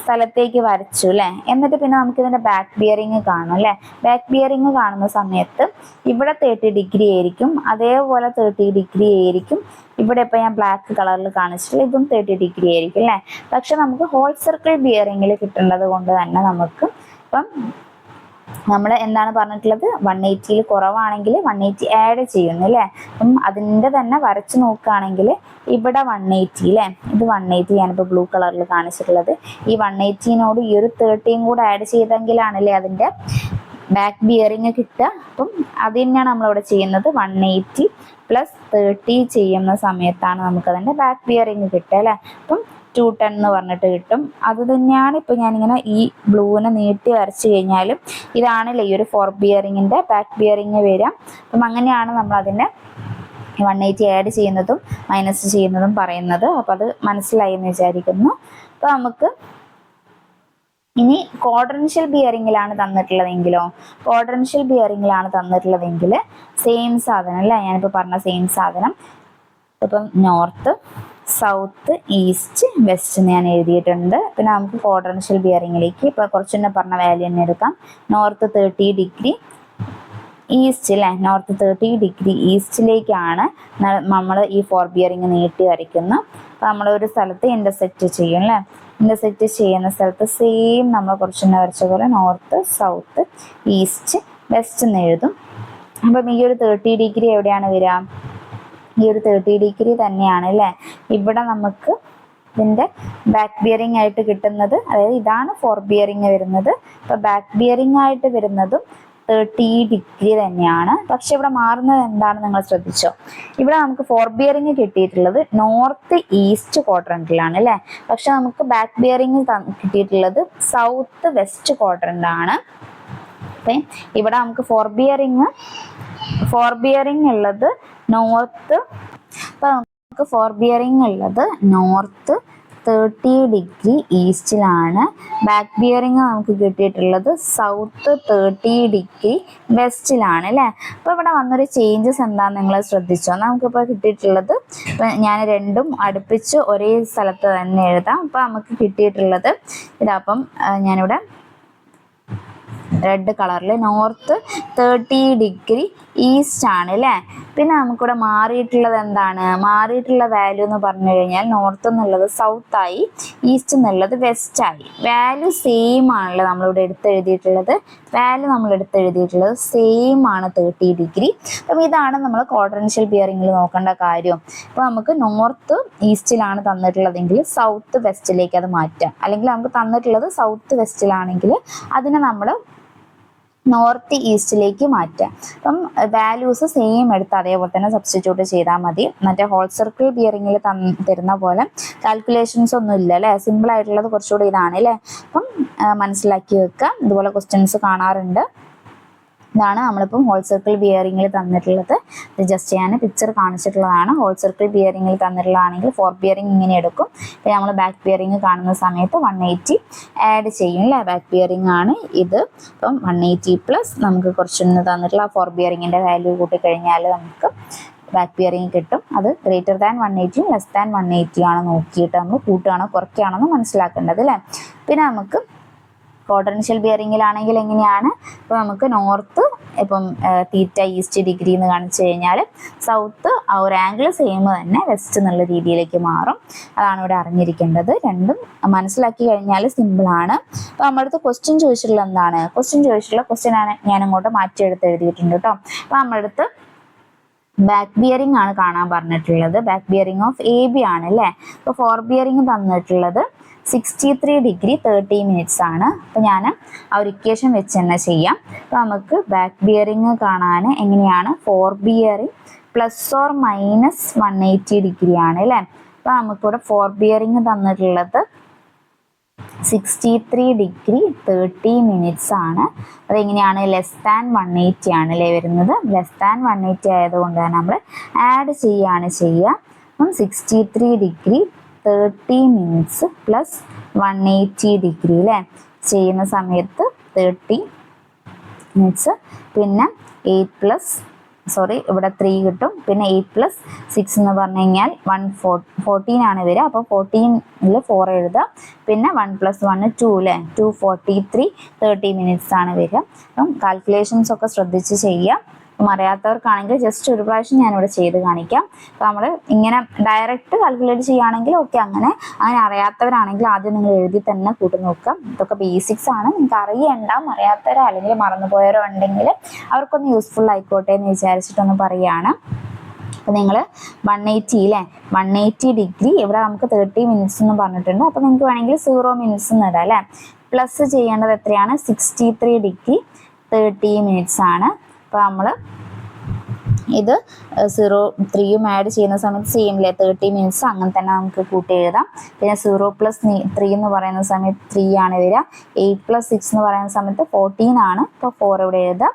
സ്ഥലത്തേക്ക് വരച്ചു അല്ലേ. എന്നിട്ട് പിന്നെ നമുക്ക് ഇതിന്റെ ബാക്ക് ബിയറിങ് കാണും അല്ലേ. ബാക്ക് ബിയറിങ് കാണുന്ന സമയത്ത് ഇവിടെ 30 ഡിഗ്രി ആയിരിക്കും, അതേപോലെ 30 ഡിഗ്രി ആയിരിക്കും ഇവിടെ. ഇപ്പൊ ഞാൻ ബ്ലാക്ക് കളറിൽ കാണിച്ചിട്ടുള്ള ഇതും 30 ഡിഗ്രി ആയിരിക്കും അല്ലേ. പക്ഷെ നമുക്ക് ഹോൾ സർക്കിൾ ബിയറിങ്ങിൽ കിട്ടുന്നത് കൊണ്ട് തന്നെ നമുക്ക് ഇപ്പം നമ്മൾ എന്താണ് പറഞ്ഞിട്ടുള്ളത്, 180 കുറവാണെങ്കിൽ 180 ആഡ് ചെയ്യുന്നു അല്ലേ. അപ്പം അതിൻ്റെ തന്നെ വരച്ച് നോക്കുകയാണെങ്കിൽ ഇവിടെ 180 അല്ലേ, ഇത് 180 ഞാനിപ്പോൾ ബ്ലൂ കളറിൽ കാണിച്ചിട്ടുള്ളത്. ഈ 180നോട് ഈ ഒരു 30 കൂടെ ആഡ് ചെയ്തെങ്കിലാണല്ലേ അതിൻ്റെ ബാക്ക് ബിയറിങ് കിട്ടുക. അപ്പം അത് തന്നെയാണ് നമ്മളിവിടെ ചെയ്യുന്നത്. 180 + 30 ചെയ്യുന്ന സമയത്താണ് നമുക്കതിൻ്റെ ബാക്ക് ബിയറിങ് കിട്ടുക അല്ലേ. അപ്പം 210 എന്ന് പറഞ്ഞിട്ട് കിട്ടും. അത് തന്നെയാണ് ഇപ്പം ഞാനിങ്ങനെ ഈ ബ്ലൂവിനെ നീട്ടി വരച്ച് കഴിഞ്ഞാലും ഇതാണല്ലേ ഈ ഒരു 4 ബിയറിങ്ങിൻ്റെ ബാക്ക് ബിയറിങ് വരിക. അപ്പം അങ്ങനെയാണ് നമ്മൾ അതിൻ്റെ 180 ആഡ് ചെയ്യുന്നതും മൈനസ് ചെയ്യുന്നതും പറയുന്നത്. അപ്പം അത് മനസ്സിലായി എന്ന് വിചാരിക്കുന്നു. അപ്പോൾ നമുക്ക് ഇനി ക്വാഡ്രൻഷ്യൽ ബിയറിങ്ങിലാണ് തന്നിട്ടുള്ളതെങ്കിലോ, ക്വാഡ്രൻഷ്യൽ ബിയറിങ്ങിലാണ് തന്നിട്ടുള്ളതെങ്കിൽ സെയിം സാധനം അല്ലേ, ഞാനിപ്പോൾ പറഞ്ഞ സെയിം സാധനം. ഇപ്പം നോർത്ത്, സൗത്ത്, ഈസ്റ്റ്, വെസ്റ്റ് ഞാൻ എഴുതിയിട്ടുണ്ട്. പിന്നെ നമുക്ക് ക്വാഡ്രൻഷ്യൽ ബിയറിങ്ങിലേക്ക് ഇപ്പോൾ കുറച്ചുകൂടെ പറഞ്ഞ വാല്യൂ തന്നെ എടുക്കാം. നോർത്ത് 30 ഡിഗ്രി ഈസ്റ്റ് അല്ലേ, നോർത്ത് 30 ഡിഗ്രി ഈസ്റ്റിലേക്കാണ് നമ്മൾ ഈ 4 ബിയറിങ് നീട്ടി വരയ്ക്കുന്നത്. അപ്പോൾ നമ്മളൊരു സ്ഥലത്ത് ഇൻ്റർസെക്റ്റ് ചെയ്യും അല്ലേ. ഇൻ്റർസെക്റ്റ് ചെയ്യുന്ന സ്ഥലത്ത് സെയിം നമ്മൾ കുറച്ചുകൂടെ വരച്ച പോലെ നോർത്ത്, സൗത്ത്, ഈസ്റ്റ്, വെസ്റ്റ് എന്ന് എഴുതും. അപ്പം ഈ ഒരു 30 ഡിഗ്രി എവിടെയാണ് വരിക, ഈ ഒരു 30 ഡിഗ്രി തന്നെയാണ് അല്ലേ ഇവിടെ നമുക്ക് ഇതിൻ്റെ ബാക്ക് ബിയറിംഗ് ആയിട്ട് കിട്ടുന്നത്. അതായത് ഇതാണ് 4 ബിയറിംഗ് വരുന്നത്. അപ്പോൾ ബാക്ക് ബിയറിംഗ് ആയിട്ട് വരുന്നതും 30 ഡിഗ്രി തന്നെയാണ്. പക്ഷെ ഇവിടെ മാറുന്നത് എന്താണ് നിങ്ങൾ ശ്രദ്ധിച്ചോ, ഇവിടെ നമുക്ക് 4 ബിയറിംഗ് കിട്ടിയിട്ടുള്ളത് നോർത്ത് ഈസ്റ്റ് ക്വാഡ്രന്റിലാണ് അല്ലേ. പക്ഷെ നമുക്ക് ബാക്ക് ബിയറിംഗ് കിട്ടിയിട്ടുള്ളത് സൗത്ത് വെസ്റ്റ് ക്വാഡ്രന്റ് ആണ്. അപ്പം ഇവിടെ നമുക്ക് 4 ബിയറിംഗ് ഉള്ളത് നോർത്ത്, അപ്പം നമുക്ക് 4 ബിയറിംഗ് ഉള്ളത് നോർത്ത് 30 ഡിഗ്രി ഈസ്റ്റിലാണ്. ബാക്ക് ബിയറിംഗ് നമുക്ക് കിട്ടിയിട്ടുള്ളത് സൗത്ത് 30 ഡിഗ്രി വെസ്റ്റിലാണ് അല്ലേ. അപ്പോൾ ഇവിടെ വന്നൊരു ചേഞ്ചസ് എന്താണെന്ന് നിങ്ങൾ ശ്രദ്ധിച്ചോ. നമുക്കിപ്പോൾ കിട്ടിയിട്ടുള്ളത്, ഇപ്പം ഞാൻ രണ്ടും അടുപ്പിച്ച് ഒരേ സ്ഥലത്ത് തന്നെ എഴുതാം. അപ്പോൾ നമുക്ക് കിട്ടിയിട്ടുള്ളത് ഇതാപ്പം ഞാനിവിടെ റെഡ് കളറിൽ നോർത്ത് 30 ഡിഗ്രി ഈസ്റ്റ് ആണ് അല്ലേ. പിന്നെ നമുക്കിവിടെ മാറിയിട്ടുള്ളത് എന്താണ്, മാറിയിട്ടുള്ള വാല്യൂ എന്ന് പറഞ്ഞു കഴിഞ്ഞാൽ നോർത്ത് എന്നുള്ളത് സൗത്ത് ആയി, ഈസ്റ്റ് എന്നുള്ളത് വെസ്റ്റ് ആയി. വാല്യൂ സെയിം ആണല്ലോ നമ്മളിവിടെ എടുത്തെഴുതിയിട്ടുള്ളത്. വാല്യൂ നമ്മൾ എടുത്തെഴുതിയിട്ടുള്ളത് സെയിം ആണ് 30 ഡിഗ്രി. അപ്പം ഇതാണ് നമ്മൾ ക്വാഡ്രൻഷ്യൽ ബിയറിങ്ങിൽ നോക്കേണ്ട കാര്യം. അപ്പോൾ നമുക്ക് നോർത്ത് ഈസ്റ്റിലാണ് തന്നിട്ടുള്ളതെങ്കിൽ സൗത്ത് വെസ്റ്റിലേക്ക് അത് മാറ്റാം. അല്ലെങ്കിൽ നമുക്ക് തന്നിട്ടുള്ളത് സൗത്ത് വെസ്റ്റിലാണെങ്കിൽ അതിനെ നമ്മൾ നോർത്ത് ഈസ്റ്റിലേക്ക് മാറ്റാം. അപ്പം വാല്യൂസ് സെയിം എടുത്ത് അതേപോലെ തന്നെ സബ്സ്റ്റിറ്റ്യൂട്ട് ചെയ്താൽ മതി. മറ്റേ ഹോൾ സർക്കിൾ ബിയറിങ്ങിൽ തരുന്ന പോലെ കാൽക്കുലേഷൻസ് ഒന്നും ഇല്ല അല്ലേ. സിമ്പിൾ ആയിട്ടുള്ളത് കുറച്ചുകൂടി ഇതാണ് അല്ലേ. അപ്പം മനസ്സിലാക്കി വെക്കുക. ഇതുപോലെ ക്വസ്റ്റ്യൻസ് കാണാറുണ്ട്. ഇതാണ് നമ്മളിപ്പം ഹോൾ സർക്കിൾ ബിയറിങ്ങിൽ തന്നിട്ടുള്ളത്. ഇത് ജസ്റ്റ് ഞാൻ പിക്ചർ കാണിച്ചിട്ടുള്ളതാണ്. ഹോൾ സർക്കിൾ ബിയറിങ്ങിൽ തന്നിട്ടുള്ളതാണെങ്കിൽ 4 ബിയറിങ് ഇങ്ങനെ എടുക്കും. ഇപ്പം നമ്മൾ ബാക്ക് ബിയറിങ് കാണുന്ന സമയത്ത് 180 ആഡ് ചെയ്യും അല്ലേ. ബാക്ക് ബിയറിങ് ആണ് ഇത്. അപ്പം 180 പ്ലസ് നമുക്ക് കുറച്ചൊന്ന് തന്നിട്ടുള്ള 4 ബിയറിങ്ങിൻ്റെ വാല്യൂ കൂട്ടിക്കഴിഞ്ഞാൽ നമുക്ക് ബാക്ക് ബിയറിങ് കിട്ടും. അത് ഗ്രേറ്റർ ദാൻ 180 ലെസ് ദാൻ 180 ആണ് നോക്കിയിട്ട് നമ്മൾ കൂട്ടുകയാണോ കുറയ്ക്കുകയാണെന്ന് മനസ്സിലാക്കേണ്ടത് അല്ലേ. പിന്നെ നമുക്ക് ക്വാഡ്രൻഷ്യൽ ബിയറിങ്ങിലാണെങ്കിൽ എങ്ങനെയാണ്, ഇപ്പോൾ നമുക്ക് നോർത്ത് ഇപ്പം തീറ്റ ഈസ്റ്റ് ഡിഗ്രി എന്ന് കാണിച്ചു കഴിഞ്ഞാൽ സൗത്ത് ആ ഒരു ആംഗിൾ സെയിം തന്നെ വെസ്റ്റ് എന്നുള്ള രീതിയിലേക്ക് മാറും. അതാണ് ഇവിടെ അറിഞ്ഞിരിക്കേണ്ടത്. രണ്ടും മനസ്സിലാക്കി കഴിഞ്ഞാൽ സിമ്പിളാണ്. അപ്പോൾ നമ്മുടെ അടുത്ത് ക്വസ്റ്റ്യൻ ചോദിച്ചിട്ടുള്ള എന്താണ്, ക്വസ്റ്റ്യൻ ആണ് ഞാൻ അങ്ങോട്ട് മാറ്റിയെടുത്ത് എഴുതിയിട്ടുണ്ട് കേട്ടോ. അപ്പോൾ നമ്മുടെ അടുത്ത് ബാക്ക് ബിയറിംഗ് ആണ് കാണാൻ പറഞ്ഞിട്ടുള്ളത്. Back bearing of A B ആണ് അല്ലേ. അപ്പോൾ 4 ബിയറിംഗ് തന്നിട്ടുള്ളത് 63 ഡിഗ്രി 30 മിനിറ്റ്സ് ആണ്. അപ്പോൾ ഞാൻ ആ ഒരു ഇക്വേഷൻ വെച്ച് തന്നെ ചെയ്യാം. അപ്പോൾ നമുക്ക് ബാക്ക് ബിയറിംഗ് കാണാൻ എങ്ങനെയാണ്, 4 bearing plus or minus 180 degree ആണ് അല്ലേ. അപ്പോൾ നമുക്കിവിടെ 4 ബിയറിംഗ് തന്നിട്ടുള്ളത് 63 ഡിഗ്രി 30 മിനിറ്റ്സ് ആണ്. അതെങ്ങനെയാണ്, ലെസ് ദാൻ 180 ആണ് അല്ലേ വരുന്നത്. ലെസ് ദാൻ 180 ആയതുകൊണ്ട് തന്നെ നമ്മൾ ആഡ് ചെയ്യുകയാണ് ചെയ്യുക. അപ്പം 63 ഡിഗ്രി 30 മിനിറ്റ്സ് പ്ലസ് 180 ഡിഗ്രി അല്ലേ ചെയ്യുന്ന സമയത്ത് 30 മിനിറ്റ്സ്, പിന്നെ 8 പ്ലസ് സോറി ഇവിടെ 3 കിട്ടും. പിന്നെ 8 + 6 എന്ന് പറഞ്ഞു കഴിഞ്ഞാൽ 14 ആണ് വരിക. അപ്പോൾ 14ൽ 4 എഴുതുക. പിന്നെ 1 + 1 2 അല്ലേ, 243 30 മിനിറ്റ്സ് ആണ് വരിക. അപ്പം കാൽക്കുലേഷൻസ് ഒക്കെ ശ്രദ്ധിച്ച് ചെയ്യുക. അറിയാത്തവർക്കാണെങ്കിൽ ജസ്റ്റ് ഒരു പ്രാവശ്യം ഞാനിവിടെ ചെയ്ത് കാണിക്കാം. അപ്പോൾ നമ്മൾ ഇങ്ങനെ ഡയറക്റ്റ് കാൽക്കുലേറ്റ് ചെയ്യുകയാണെങ്കിൽ ഓക്കെ, അങ്ങനെ അറിയാത്തവരാണെങ്കിൽ ആദ്യം നിങ്ങൾ എഴുതി തന്നെ കൂട്ടി നോക്കുക. ഇതൊക്കെ ബേസിക്സ് ആണ്, നിങ്ങൾക്ക് അറിയണ്ട. അറിയാത്തവരോ അല്ലെങ്കിൽ മറന്നുപോയവരോ ഉണ്ടെങ്കിൽ അവർക്കൊന്ന് യൂസ്ഫുൾ ആയിക്കോട്ടെ എന്ന് വിചാരിച്ചിട്ടൊന്ന് പറയുകയാണ്. അപ്പോൾ നിങ്ങൾ 180 അല്ലേ, 180 ഡിഗ്രി ഇവിടെ നമുക്ക് 30 മിനിറ്റ്സ് എന്ന് പറഞ്ഞിട്ടുണ്ട്. അപ്പോൾ നിങ്ങൾക്ക് വേണമെങ്കിൽ 0 മിനിറ്റ്സ് എന്ന് ഇടാം അല്ലേ. പ്ലസ് ചെയ്യേണ്ടത് എത്രയാണ്? 63 ഡിഗ്രി 30 മിനിറ്റ്സ് ആണ്. അപ്പോൾ നമ്മൾ ഇത് 0 3 ആഡ് ചെയ്യുന്ന സമയത്ത് സെയിം അല്ലേ, 30 മിനിറ്റ്സ് അങ്ങനെ തന്നെ നമുക്ക് കൂട്ടി എഴുതാം. പിന്നെ 0 + 3 എന്ന് പറയുന്ന സമയത്ത് 3 ആണ് വരിക. 8 + 6 എന്ന് പറയുന്ന സമയത്ത് 14 ആണ്. അപ്പോൾ 4 ഇവിടെ എഴുതാം.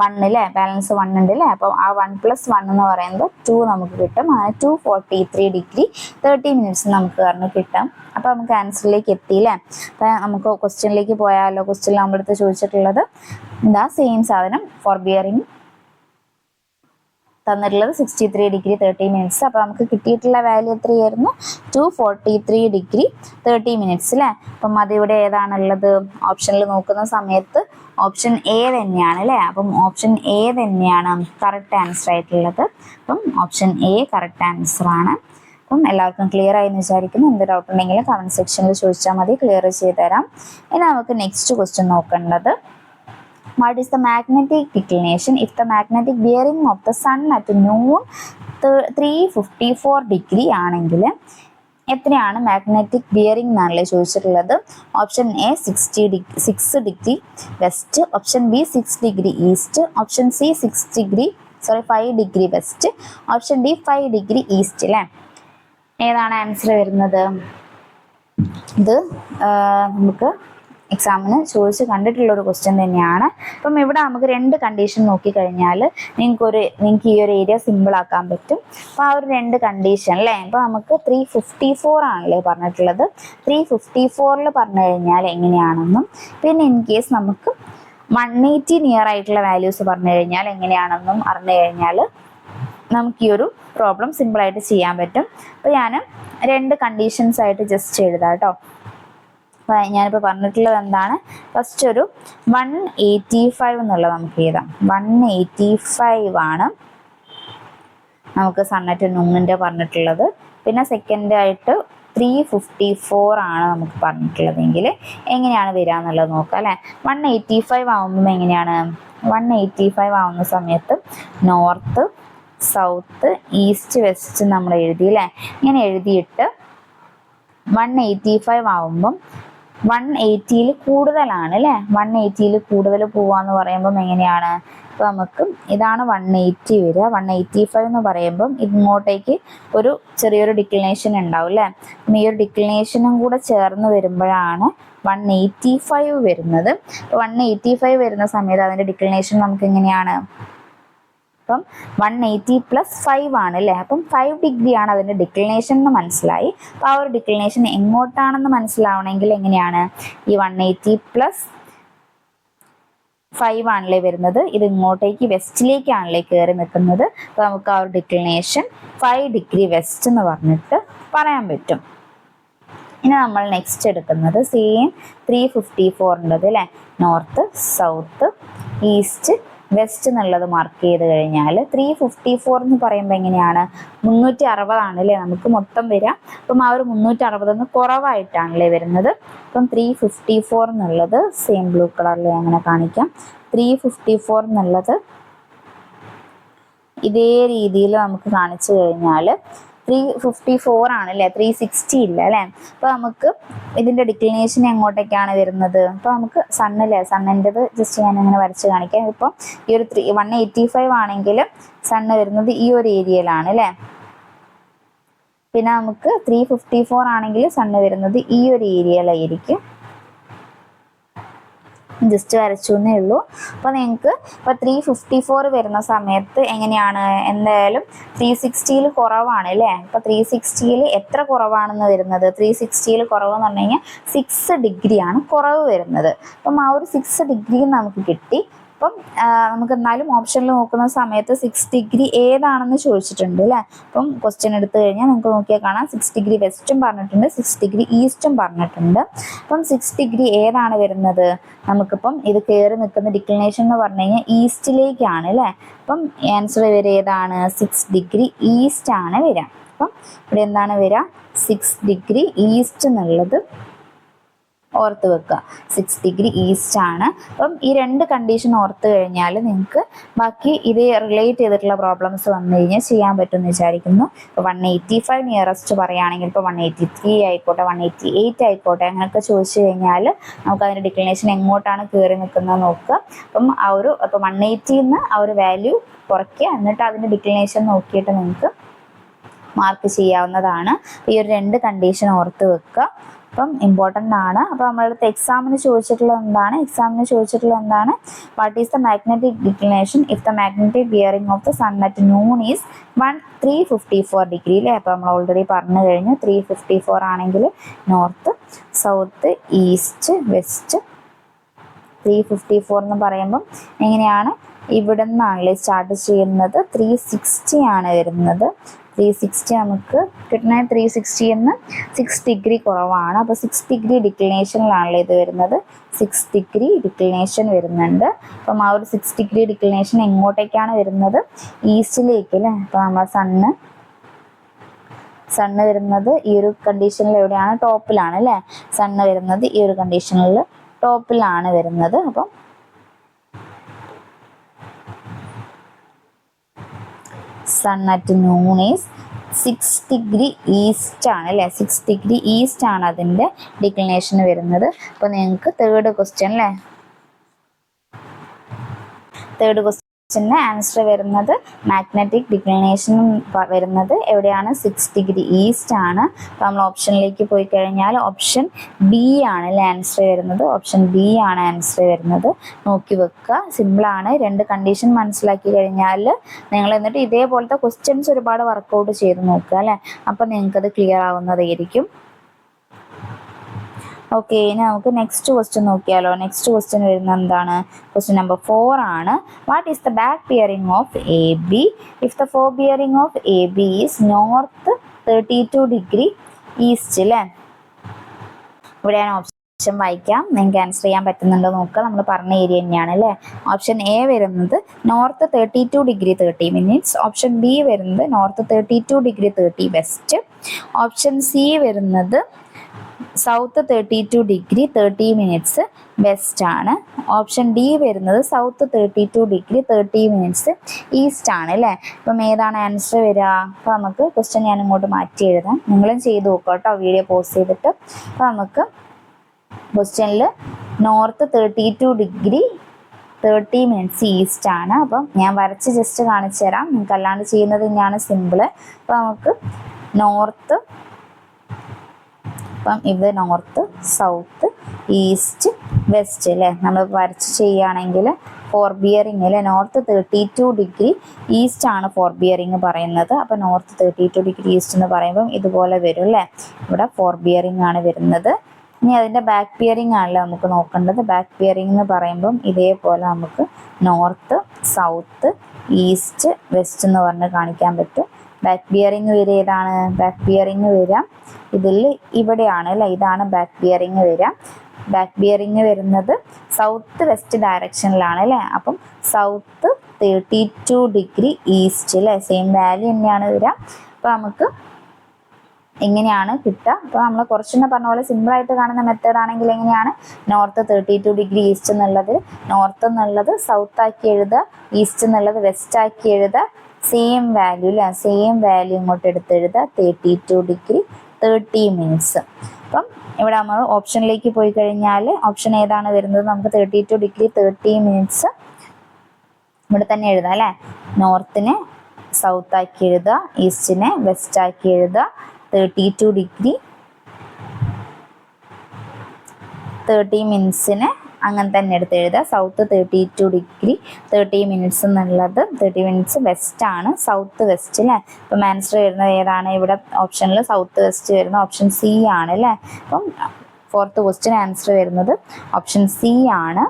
1 അല്ലേ, ബാലൻസ് 1 ഉണ്ട് അല്ലേ. അപ്പോൾ ആ 1 + 1 എന്ന് പറയുന്നത് 2 നമുക്ക് കിട്ടും. അങ്ങനെ 243 ഡിഗ്രി 30 മിനിറ്റ്സ് നമുക്ക് കിട്ടും. അപ്പോൾ നമുക്ക് ആൻസറിലേക്ക് എത്തിയില്ലേ. അപ്പോൾ നമുക്ക് ക്വസ്റ്റ്യനിലേക്ക് പോയാലോ. ക്വസ്റ്റ്യനിൽ നമ്മളടുത്ത് ചോദിച്ചിട്ടുള്ളത് എന്താ? സെയിം സാധനം, ഫോർ ബിയറിംഗ് തന്നിട്ടുള്ളത് 63 ഡിഗ്രി 30 മിനിറ്റ്സ്. അപ്പോൾ നമുക്ക് കിട്ടിയിട്ടുള്ള വാല്യൂ എത്രയായിരുന്നു? 243 ഡിഗ്രി 30 മിനിറ്റ്സ് അല്ലേ. അപ്പം അതിവിടെ ഏതാണുള്ളത്? ഓപ്ഷനിൽ നോക്കുന്ന സമയത്ത് ഓപ്ഷൻ എ തന്നെയാണ് അല്ലേ. അപ്പം ഓപ്ഷൻ എ തന്നെയാണ് കറക്റ്റ് ആൻസർ ആയിട്ടുള്ളത്. അപ്പം ഓപ്ഷൻ എ കറക്റ്റ് ആൻസർ ആണ്. അപ്പം എല്ലാവർക്കും ക്ലിയർ ആയി എന്ന് വിചാരിക്കുന്നു. എന്ത് ഡൗട്ട് ഉണ്ടെങ്കിലും കമൻറ്റ് സെക്ഷനിൽ ചോദിച്ചാൽ മതി, ക്ലിയർ ചെയ്ത് തരാം. ഇനി നമുക്ക് നെക്സ്റ്റ് ക്വസ്റ്റ്യൻ നോക്കേണ്ടത്, what is the magnetic declination if the magnetic bearing of the sun at noon 354 degree ആണെങ്കിൽ എത്രയാണ് മാഗ്നറ്റിക് ബിയറിംഗ് എന്നാണല്ലേ ചോദിച്ചിട്ടുള്ളത്. Option A 6 degree west, option B 6 degree east, option C 5 degree west, option D 5 degree east അല്ലേ. ഏതാണ് ആൻസർ വരുന്നത്? ഇത് നമുക്ക് എക്സാമിന് ചോദിച്ച് കണ്ടിട്ടുള്ള ഒരു ക്വസ്റ്റ്യൻ തന്നെയാണ്. അപ്പം ഇവിടെ നമുക്ക് 2 കണ്ടീഷൻ നോക്കിക്കഴിഞ്ഞാൽ നിങ്ങൾക്ക് ഈ ഒരു ഏരിയ സിമ്പിൾ ആക്കാൻ പറ്റും. അപ്പോൾ ആ ഒരു 2 കണ്ടീഷൻ അല്ലേ. അപ്പോൾ നമുക്ക് 354 ആണല്ലേ പറഞ്ഞിട്ടുള്ളത്. 354 പറഞ്ഞു കഴിഞ്ഞാൽ എങ്ങനെയാണെന്നും, പിന്നെ ഇൻ കേസ് നമുക്ക് 180 നിയർ ആയിട്ടുള്ള വാല്യൂസ് പറഞ്ഞു കഴിഞ്ഞാൽ എങ്ങനെയാണെന്നും അറിഞ്ഞു കഴിഞ്ഞാൽ നമുക്ക് ഈ ഒരു പ്രോബ്ലം സിമ്പിളായിട്ട് ചെയ്യാൻ പറ്റും. അപ്പോൾ ഞാൻ 2 കണ്ടീഷൻസ് ആയിട്ട് ജസ്റ്റ് എഴുതാം കേട്ടോ. അപ്പോൾ ഞാനിപ്പോൾ പറഞ്ഞിട്ടുള്ളത് എന്താണ്? ഫസ്റ്റ് ഒരു 185 എന്നുള്ളത് നമുക്ക് എഴുതാം. 185 ആണ് നമുക്ക് സണ്ണറ്റ് നൂണിൻ്റെ പറഞ്ഞിട്ടുള്ളത്. പിന്നെ സെക്കൻഡ് ആയിട്ട് 354 ആണ് നമുക്ക് പറഞ്ഞിട്ടുള്ളതെങ്കിൽ എങ്ങനെയാണ് വരിക എന്നുള്ളത് നോക്കാം അല്ലേ. 185 ആവുമ്പം എങ്ങനെയാണ്? 185 ആവുന്ന സമയത്ത് നോർത്ത്, സൗത്ത്, ഈസ്റ്റ്, വെസ്റ്റ് നമ്മൾ എഴുതി അല്ലേ. ഇങ്ങനെ എഴുതിയിട്ട് 185 ആവുമ്പം 180യിൽ കൂടുതലാണ് അല്ലേ. 180യിൽ കൂടുതൽ പോവാന്ന് പറയുമ്പം എങ്ങനെയാണ്? അപ്പോൾ നമുക്ക് ഇതാണ് 180 വരിക. 185 എന്ന് പറയുമ്പം ഇങ്ങോട്ടേക്ക് ഒരു ചെറിയൊരു ഡിക്ലിനേഷൻ ഉണ്ടാവും അല്ലേ. ഈ ഒരു ഡിക്ലിനേഷനും കൂടെ ചേർന്ന് വരുമ്പോഴാണ് 185 വരുന്നത്. അപ്പോൾ 185 വരുന്ന സമയത്ത് അതിൻ്റെ ഡിക്ലിനേഷൻ നമുക്ക് എങ്ങനെയാണ്? അപ്പം 180 + 5 ആണ് അല്ലേ. അപ്പം 5 ഡിഗ്രി ആണ് അതിൻ്റെ ഡിക്ലിനേഷൻ എന്ന് മനസ്സിലായി. അപ്പോൾ ആ ഒരു ഡിക്ലിനേഷൻ എങ്ങോട്ടാണെന്ന് മനസ്സിലാവണമെങ്കിൽ എങ്ങനെയാണ്? ഈ 180 + 5 ആണല്ലേ വരുന്നത്. ഇത് ഇങ്ങോട്ടേക്ക് വെസ്റ്റിലേക്കാണല്ലേ കയറി നിൽക്കുന്നത്. അപ്പോൾ നമുക്ക് ആ ഒരു ഡിക്ലിനേഷൻ 5 ഡിഗ്രി വെസ്റ്റ് എന്ന് പറഞ്ഞിട്ട് പറയാൻ പറ്റും. ഇനി നമ്മൾ നെക്സ്റ്റ് എടുക്കുന്നത് സെയിം 354 ഉള്ളത് അല്ലേ. നോർത്ത്, സൗത്ത്, ഈസ്റ്റ്, വെസ്റ്റ് എന്നുള്ളത് മാർക്ക് ചെയ്ത് കഴിഞ്ഞാൽ 354 എന്ന് പറയുമ്പോൾ എങ്ങനെയാണ്? 360 ആണല്ലേ നമുക്ക് മൊത്തം വരിക. അപ്പം ആ ഒരു 360 കുറവായിട്ടാണല്ലേ വരുന്നത്. അപ്പം 354 എന്നുള്ളത് സെയിം ബ്ലൂ കളറിൽ അങ്ങനെ കാണിക്കാം. 354 എന്നുള്ളത് ഇതേ രീതിയിൽ നമുക്ക് കാണിച്ചു കഴിഞ്ഞാൽ 354 ആണല്ലേ, 360 ഇല്ല അല്ലേ. അപ്പോൾ നമുക്ക് ഇതിൻ്റെ ഡിക്ലിനേഷൻ എങ്ങോട്ടേക്കാണ് വരുന്നത്? അപ്പോൾ നമുക്ക് സണ്ണല്ലേ, സണ്ണിൻ്റെത് ജസ്റ്റ് ഞാൻ അങ്ങനെ വരച്ച് കാണിക്കാം. ഇപ്പം ഈ ഒരു 185 ആണെങ്കിൽ സണ്ണ് വരുന്നത് ഈ ഒരു ഏരിയയിലാണ് അല്ലേ. പിന്നെ നമുക്ക് 354 ആണെങ്കിൽ സണ്ണ് വരുന്നത് ഈ ഒരു ഏരിയയിലായിരിക്കും. ജസ്റ്റ് വരച്ചു എന്നേ ഉള്ളൂ. അപ്പോൾ നിങ്ങൾക്ക് ഇപ്പോൾ 354 വരുന്ന സമയത്ത് എങ്ങനെയാണ്? എന്തായാലും 360യിൽ കുറവാണ് അല്ലേ. അപ്പോൾ 360യിൽ എത്ര കുറവാണെന്ന് വരുന്നത്? 360യിൽ കുറവെന്ന് പറഞ്ഞു കഴിഞ്ഞാൽ 6 ഡിഗ്രിയാണ് കുറവ് വരുന്നത്. അപ്പം ആ ഒരു 6 ഡിഗ്രി നമുക്ക് കിട്ടി. അപ്പം നമുക്ക് എന്നാലും ഓപ്ഷനിൽ നോക്കുന്ന സമയത്ത് 6 ഡിഗ്രി ഏതാണെന്ന് ചോദിച്ചിട്ടുണ്ട് അല്ലേ. അപ്പം ക്വസ്റ്റ്യൻ എടുത്തു കഴിഞ്ഞാൽ നമുക്ക് നോക്കിയാൽ കാണാം 6 ഡിഗ്രി വെസ്റ്റും പറഞ്ഞിട്ടുണ്ട്, 6 ഡിഗ്രി ഈസ്റ്റും പറഞ്ഞിട്ടുണ്ട്. അപ്പം 6 ഡിഗ്രി ഏതാണ് വരുന്നത്? നമുക്കിപ്പം ഇത് കയറി നിൽക്കുന്ന ഡിക്ലിനേഷൻ എന്ന് പറഞ്ഞു കഴിഞ്ഞാൽ ഈസ്റ്റിലേക്കാണ് അല്ലേ. അപ്പം ആൻസർ വരെ ഏതാണ്? 6 ഡിഗ്രി ഈസ്റ്റ് ആണ് വരിക. അപ്പം ഇവിടെ എന്താണ് വരിക? 6 ഡിഗ്രി ഈസ്റ്റ് എന്നുള്ളത് ഓർത്ത് വെക്കുക. 6 ഡിഗ്രി ഈസ്റ്റ് ആണ്. അപ്പം ഈ രണ്ട് കണ്ടീഷൻ ഓർത്ത് കഴിഞ്ഞാൽ നിങ്ങൾക്ക് ബാക്കി ഇതേ റിലേറ്റ് ചെയ്തിട്ടുള്ള പ്രോബ്ലംസ് വന്നു കഴിഞ്ഞാൽ ചെയ്യാൻ പറ്റുമെന്ന് വിചാരിക്കുന്നു. ഇപ്പോൾ 185 നിയറസ്റ്റ് പറയുകയാണെങ്കിൽ ഇപ്പോൾ 183 ആയിക്കോട്ടെ, 188 ആയിക്കോട്ടെ, അങ്ങനെയൊക്കെ ചോദിച്ചു കഴിഞ്ഞാൽ നമുക്ക് അതിൻ്റെ ഡിക്ലിനേഷൻ എങ്ങോട്ടാണ് കയറി നിൽക്കുന്നത് നോക്കുക. അപ്പം അപ്പോൾ 180 ആ ഒരു വാല്യൂ കുറയ്ക്കുക, എന്നിട്ട് അതിൻ്റെ ഡിക്ലിനേഷൻ നോക്കിയിട്ട് നിങ്ങൾക്ക് മാർക്ക് ചെയ്യാവുന്നതാണ്. ഈ ഒരു രണ്ട് കണ്ടീഷൻ ഓർത്ത് വെക്കുക. അപ്പം ഇമ്പോർട്ടൻ്റ് ആണ്. അപ്പോൾ നമ്മളടുത്ത് എക്സാമിന് ചോദിച്ചിട്ടുള്ളത് എന്താണ്? What is the magnetic declination if the magnetic bearing of the sun at noon is 354 degree അല്ലേ. അപ്പോൾ നമ്മൾ ഓൾറെഡി പറഞ്ഞു കഴിഞ്ഞു. 354 ആണെങ്കിൽ നോർത്ത്, സൗത്ത്, ഈസ്റ്റ്, വെസ്റ്റ്. 354 എന്ന് പറയുമ്പം എങ്ങനെയാണ്? ഇവിടെ നിന്നാണല്ലേ സ്റ്റാർട്ട് ചെയ്യുന്നത്. 360 ആണ് വരുന്നത്. 360 നമുക്ക് കിട്ടുന്ന 360 എന്ന് 6 ഡിഗ്രി കുറവാണ്. അപ്പോൾ 6 ഡിഗ്രി ഡിക്ലിനേഷനിലാണല്ലോ ഇത് വരുന്നത്. 6 ഡിഗ്രി ഡിക്ലിനേഷൻ വരുന്നുണ്ട്. അപ്പം ആ ഒരു 6 ഡിഗ്രി ഡിക്ലിനേഷൻ എങ്ങോട്ടേക്കാണ് വരുന്നത്? ഈസ്റ്റിലേക്ക് അല്ലേ. അപ്പോൾ നമ്മൾ സണ്ണ് വരുന്നത് ഈ ഒരു കണ്ടീഷനിൽ എവിടെയാണ്? ടോപ്പിലാണ് അല്ലേ. സണ്ണ് വരുന്നത് ഈ ഒരു കണ്ടീഷനിൽ ടോപ്പിലാണ് വരുന്നത്. അപ്പം sun at noon is 6 degree east ആണ് അല്ലേ. 6 ഡിഗ്രി ഈസ്റ്റ് ആണ് അതിൻ്റെ ഡിക്ലിനേഷൻ വരുന്നത്. അപ്പോൾ നിങ്ങൾക്ക് തേർഡ് ക്വസ്റ്റ്യൻ ആൻസർ വരുന്നത് മാഗ്നറ്റിക് ഡിക്ലിനേഷൻ വരുന്നത് എവിടെയാണ്? 6 ഡിഗ്രി ഈസ്റ്റ് ആണ്. അപ്പോൾ നമ്മൾ ഓപ്ഷനിലേക്ക് പോയി കഴിഞ്ഞാൽ ഓപ്ഷൻ ബി ആണ് അല്ലേ ആൻസർ വരുന്നത്. ഓപ്ഷൻ ബി ആണ് ആൻസർ വരുന്നത്. നോക്കി വെക്കുക, സിമ്പിളാണ്. രണ്ട് കണ്ടീഷൻ മനസ്സിലാക്കി കഴിഞ്ഞാൽ നിങ്ങൾ എന്നിട്ട് ഇതേപോലത്തെ ക്വസ്റ്റ്യൻസ് ഒരുപാട് വർക്കൗട്ട് ചെയ്ത് നോക്കുക അല്ലേ. അപ്പോൾ നിങ്ങൾക്കത് ക്ലിയർ ആവുന്നതായിരിക്കും. ഓക്കെ, ഇനി നമുക്ക് നെക്സ്റ്റ് ക്വസ്റ്റ്യൻ നോക്കിയാലോ. നെക്സ്റ്റ് ക്വസ്റ്റ്യൻ വരുന്നത് എന്താണ്? ക്വസ്റ്റ്യൻ നമ്പർ 4 ആണ്. What is the back bearing of A B if the four bearing of A B is north 32 degree east അല്ലേ. ഇവിടെയാണ് ഓപ്ഷൻ വായിക്കാം, നിങ്ങൾക്ക് ആൻസർ ചെയ്യാൻ പറ്റുന്നുണ്ടോ നോക്കുക. നമ്മൾ പറഞ്ഞ ഏരിയ തന്നെയാണ് അല്ലേ. ഓപ്ഷൻ എ വരുന്നത് north 32 degree 30 minutes. Option B വരുന്നത് north 32 degree 30 west. Option C വരുന്നത് സൗത്ത് 32 ഡിഗ്രി 30 മിനിറ്റ്സ് വെസ്റ്റ് ആണ്. ഓപ്ഷൻ ഡി വരുന്നത് സൗത്ത് 32 ഡിഗ്രി 30 മിനിറ്റ്സ് ഈസ്റ്റ് ആണ് അല്ലേ. അപ്പം ഏതാണ് ആൻസർ വരിക? അപ്പോൾ നമുക്ക് ക്വസ്റ്റ്യൻ ഞാൻ ഇങ്ങോട്ട് മാറ്റി എഴുതാം, നിങ്ങളും ചെയ്ത് നോക്കുക കേട്ടോ വീഡിയോ പോസ്റ്റ് ചെയ്തിട്ട്. അപ്പോൾ നമുക്ക് ക്വസ്റ്റ്യനിൽ നോർത്ത് 32 ഡിഗ്രി 30 മിനിറ്റ്സ് ഈസ്റ്റ് ആണ്. അപ്പം ഞാൻ വരച്ച് ജസ്റ്റ് കാണിച്ചു തരാം, നിങ്ങൾക്ക് അല്ലാണ്ട് ചെയ്യുന്നത് തന്നെയാണ് സിമ്പിള്. അപ്പോൾ നമുക്ക് നോർത്ത്, അപ്പം ഇത് നോർത്ത്, സൗത്ത്, ഈസ്റ്റ്, വെസ്റ്റ് അല്ലേ. നമ്മൾ വരച്ച് ചെയ്യുകയാണെങ്കിൽ ഫോർ ബിയറിംഗ് അല്ലേ. നോർത്ത് 32 ഡിഗ്രി ഈസ്റ്റ് ആണ് ഫോർ ബിയറിംഗ് പറയുന്നത്. അപ്പോൾ നോർത്ത് 32 ഡിഗ്രി ഈസ്റ്റ് എന്ന് പറയുമ്പം ഇതുപോലെ വരും അല്ലേ. ഇവിടെ ഫോർ ബിയറിംഗ് ആണ് വരുന്നത്. ഇനി അതിൻ്റെ ബാക്ക് ബിയറിംഗ് ആണല്ലോ നമുക്ക് നോക്കേണ്ടത്. ബാക്ക് ബിയറിംഗ് എന്ന് പറയുമ്പം ഇതേപോലെ നമുക്ക് നോർത്ത്, സൗത്ത്, ഈസ്റ്റ്, വെസ്റ്റ് എന്ന് പറഞ്ഞ് കാണിക്കാൻ പറ്റും. ബാക്ക് ബിയറിംഗ് വരിക ഏതാണ്? ബാക്ക് ബിയറിംഗ് വരാം ഇതിൽ ഇവിടെയാണ് അല്ലേ. ഇതാണ് ബാക്ക് ബിയറിംഗ് വരിക. ബാക്ക് ബിയറിംഗ് വരുന്നത് സൗത്ത് വെസ്റ്റ് ഡയറക്ഷനിലാണ് അല്ലേ. അപ്പം സൗത്ത് 32 ഡിഗ്രി ഈസ്റ്റ് അല്ലേ. സെയിം വാല്യൂ തന്നെയാണ് വരിക. അപ്പോൾ നമുക്ക് എങ്ങനെയാണ് കിട്ടുക? അപ്പോൾ നമ്മൾ കുറച്ചെന്ന് പറഞ്ഞ പോലെ സിമ്പിളായിട്ട് കാണുന്ന മെത്തേഡ് ആണെങ്കിൽ എങ്ങനെയാണ്? നോർത്ത് 32 ഡിഗ്രി ഈസ്റ്റ് എന്നുള്ളത് നോർത്ത് എന്നുള്ളത് സൗത്ത് ആക്കി എഴുതുക, ഈസ്റ്റ് എന്നുള്ളത് വെസ്റ്റ് ആക്കി എഴുതുക. സെയിം വാല്യൂ അല്ലേ, സെയിം വാല്യൂ ഇങ്ങോട്ട് എടുത്തെഴുതുക. 32 ഡിഗ്രി 30 മിനിറ്റ്സ്. അപ്പം ഇവിടെ നമ്മൾ ഓപ്ഷനിലേക്ക് പോയി കഴിഞ്ഞാൽ ഓപ്ഷൻ ഏതാണ് വരുന്നത്? നമുക്ക് 32 ഡിഗ്രി 30 മിനിറ്റ്സ് ഇവിടെ തന്നെ എഴുതാം അല്ലേ. നോർത്തിനെ സൗത്ത് ആക്കി എഴുതുക, ഈസ്റ്റിനെ വെസ്റ്റ് ആക്കി എഴുതുക. 32 ഡിഗ്രി 30 മിനിറ്റ്സിന് അങ്ങനെ തന്നെ എടുത്ത് എഴുതുക. സൗത്ത് 32 ഡിഗ്രി 30 മിനിറ്റ്സ് എന്നുള്ളത് 30 മിനിറ്റ്സ് വെസ്റ്റ് ആണ്, സൗത്ത് വെസ്റ്റ് അല്ലേ. അപ്പം ആൻസർ വരുന്നത് ഏതാണ്? ഇവിടെ ഓപ്ഷനിൽ സൗത്ത് വെസ്റ്റ് വരുന്ന ഓപ്ഷൻ സി ആണ് അല്ലേ. അപ്പം ഫോർത്ത് ക്വസ്റ്റ്യൻ ആൻസർ വരുന്നത് ഓപ്ഷൻ സി ആണ്.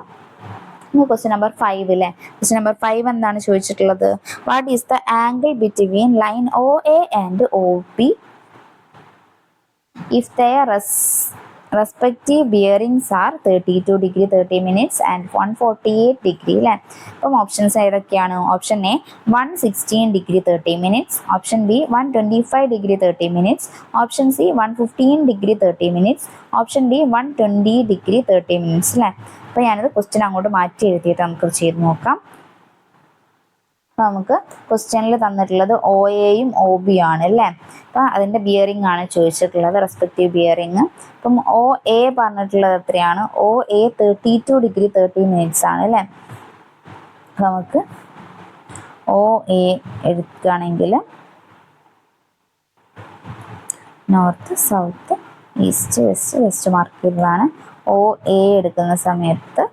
ഇനി ക്വസ്റ്റ്യൻ നമ്പർ 5 അല്ലേ. ക്വസ്റ്റ്യൻ നമ്പർ 5 എന്താണ് ചോദിച്ചിട്ടുള്ളത്? What is the angle between line O A and O B if their respective bearings are 32 degree 30 minutes and 148 degree അല്ലേ. അപ്പം ഓപ്ഷൻസ് ഏതൊക്കെയാണ്? Option A 116 degree 30 minutes, option B 125 degree 30 minutes, option C 115 degree 30 minutes, option D 120 degree 30 minutes അല്ലേ. അപ്പോൾ ഞാനിത് ക്വസ്റ്റ്യൻ അങ്ങോട്ട് മാറ്റി എഴുതിയിട്ട് നമുക്ക് ചെയ്ത് നോക്കാം. അപ്പോൾ നമുക്ക് ക്വസ്റ്റ്യനിൽ തന്നിട്ടുള്ളത് ഒ എയും ഒ ബി ആണ് അല്ലേ. അപ്പം അതിൻ്റെ ബിയറിംഗ് ആണ് ചോദിച്ചിട്ടുള്ളത്, റെസ്പെക്റ്റീവ് ബിയറിംഗ്. അപ്പം ഒ എ പറഞ്ഞിട്ടുള്ളത് എത്രയാണ്? ഒ എ 32 degree 30 minutes ആണ് അല്ലേ. അപ്പം നമുക്ക് ഒ എ എടുക്കുകയാണെങ്കിൽ north south east west, west mark ചെയ്തതാണ്. ഒ എ എടുക്കുന്ന സമയത്ത്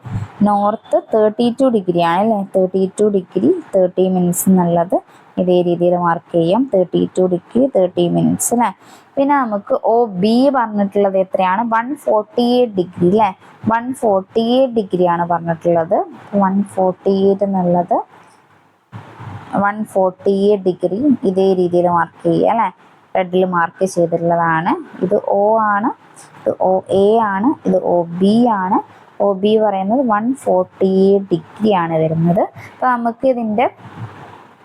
നോർത്ത് 32 ഡിഗ്രി ആണ് അല്ലേ. 32 degree 30 minutes എന്നുള്ളത് ഇതേ രീതിയിൽ മാർക്ക് ചെയ്യാം. 32 degree 30 minutes അല്ലേ. പിന്നെ നമുക്ക് ഒ ബി പറഞ്ഞിട്ടുള്ളത് എത്രയാണ്? 148 degree അല്ലേ. 148 degree ആണ് പറഞ്ഞിട്ടുള്ളത്. 148 എന്നുള്ളത് 148 degree ഇതേ രീതിയിൽ മാർക്ക് ചെയ്യുക അല്ലേ. റെഡിൽ മാർക്ക് ചെയ്തിട്ടുള്ളതാണ്. ഇത് ഒ ആണ്, ഇത് ഒ എ ആണ്, ഇത് ഒ ബി ആണ്. ഒ ബി പറയുന്നത് 148 degree ആണ് വരുന്നത്. അപ്പോൾ നമുക്ക് ഇതിൻ്റെ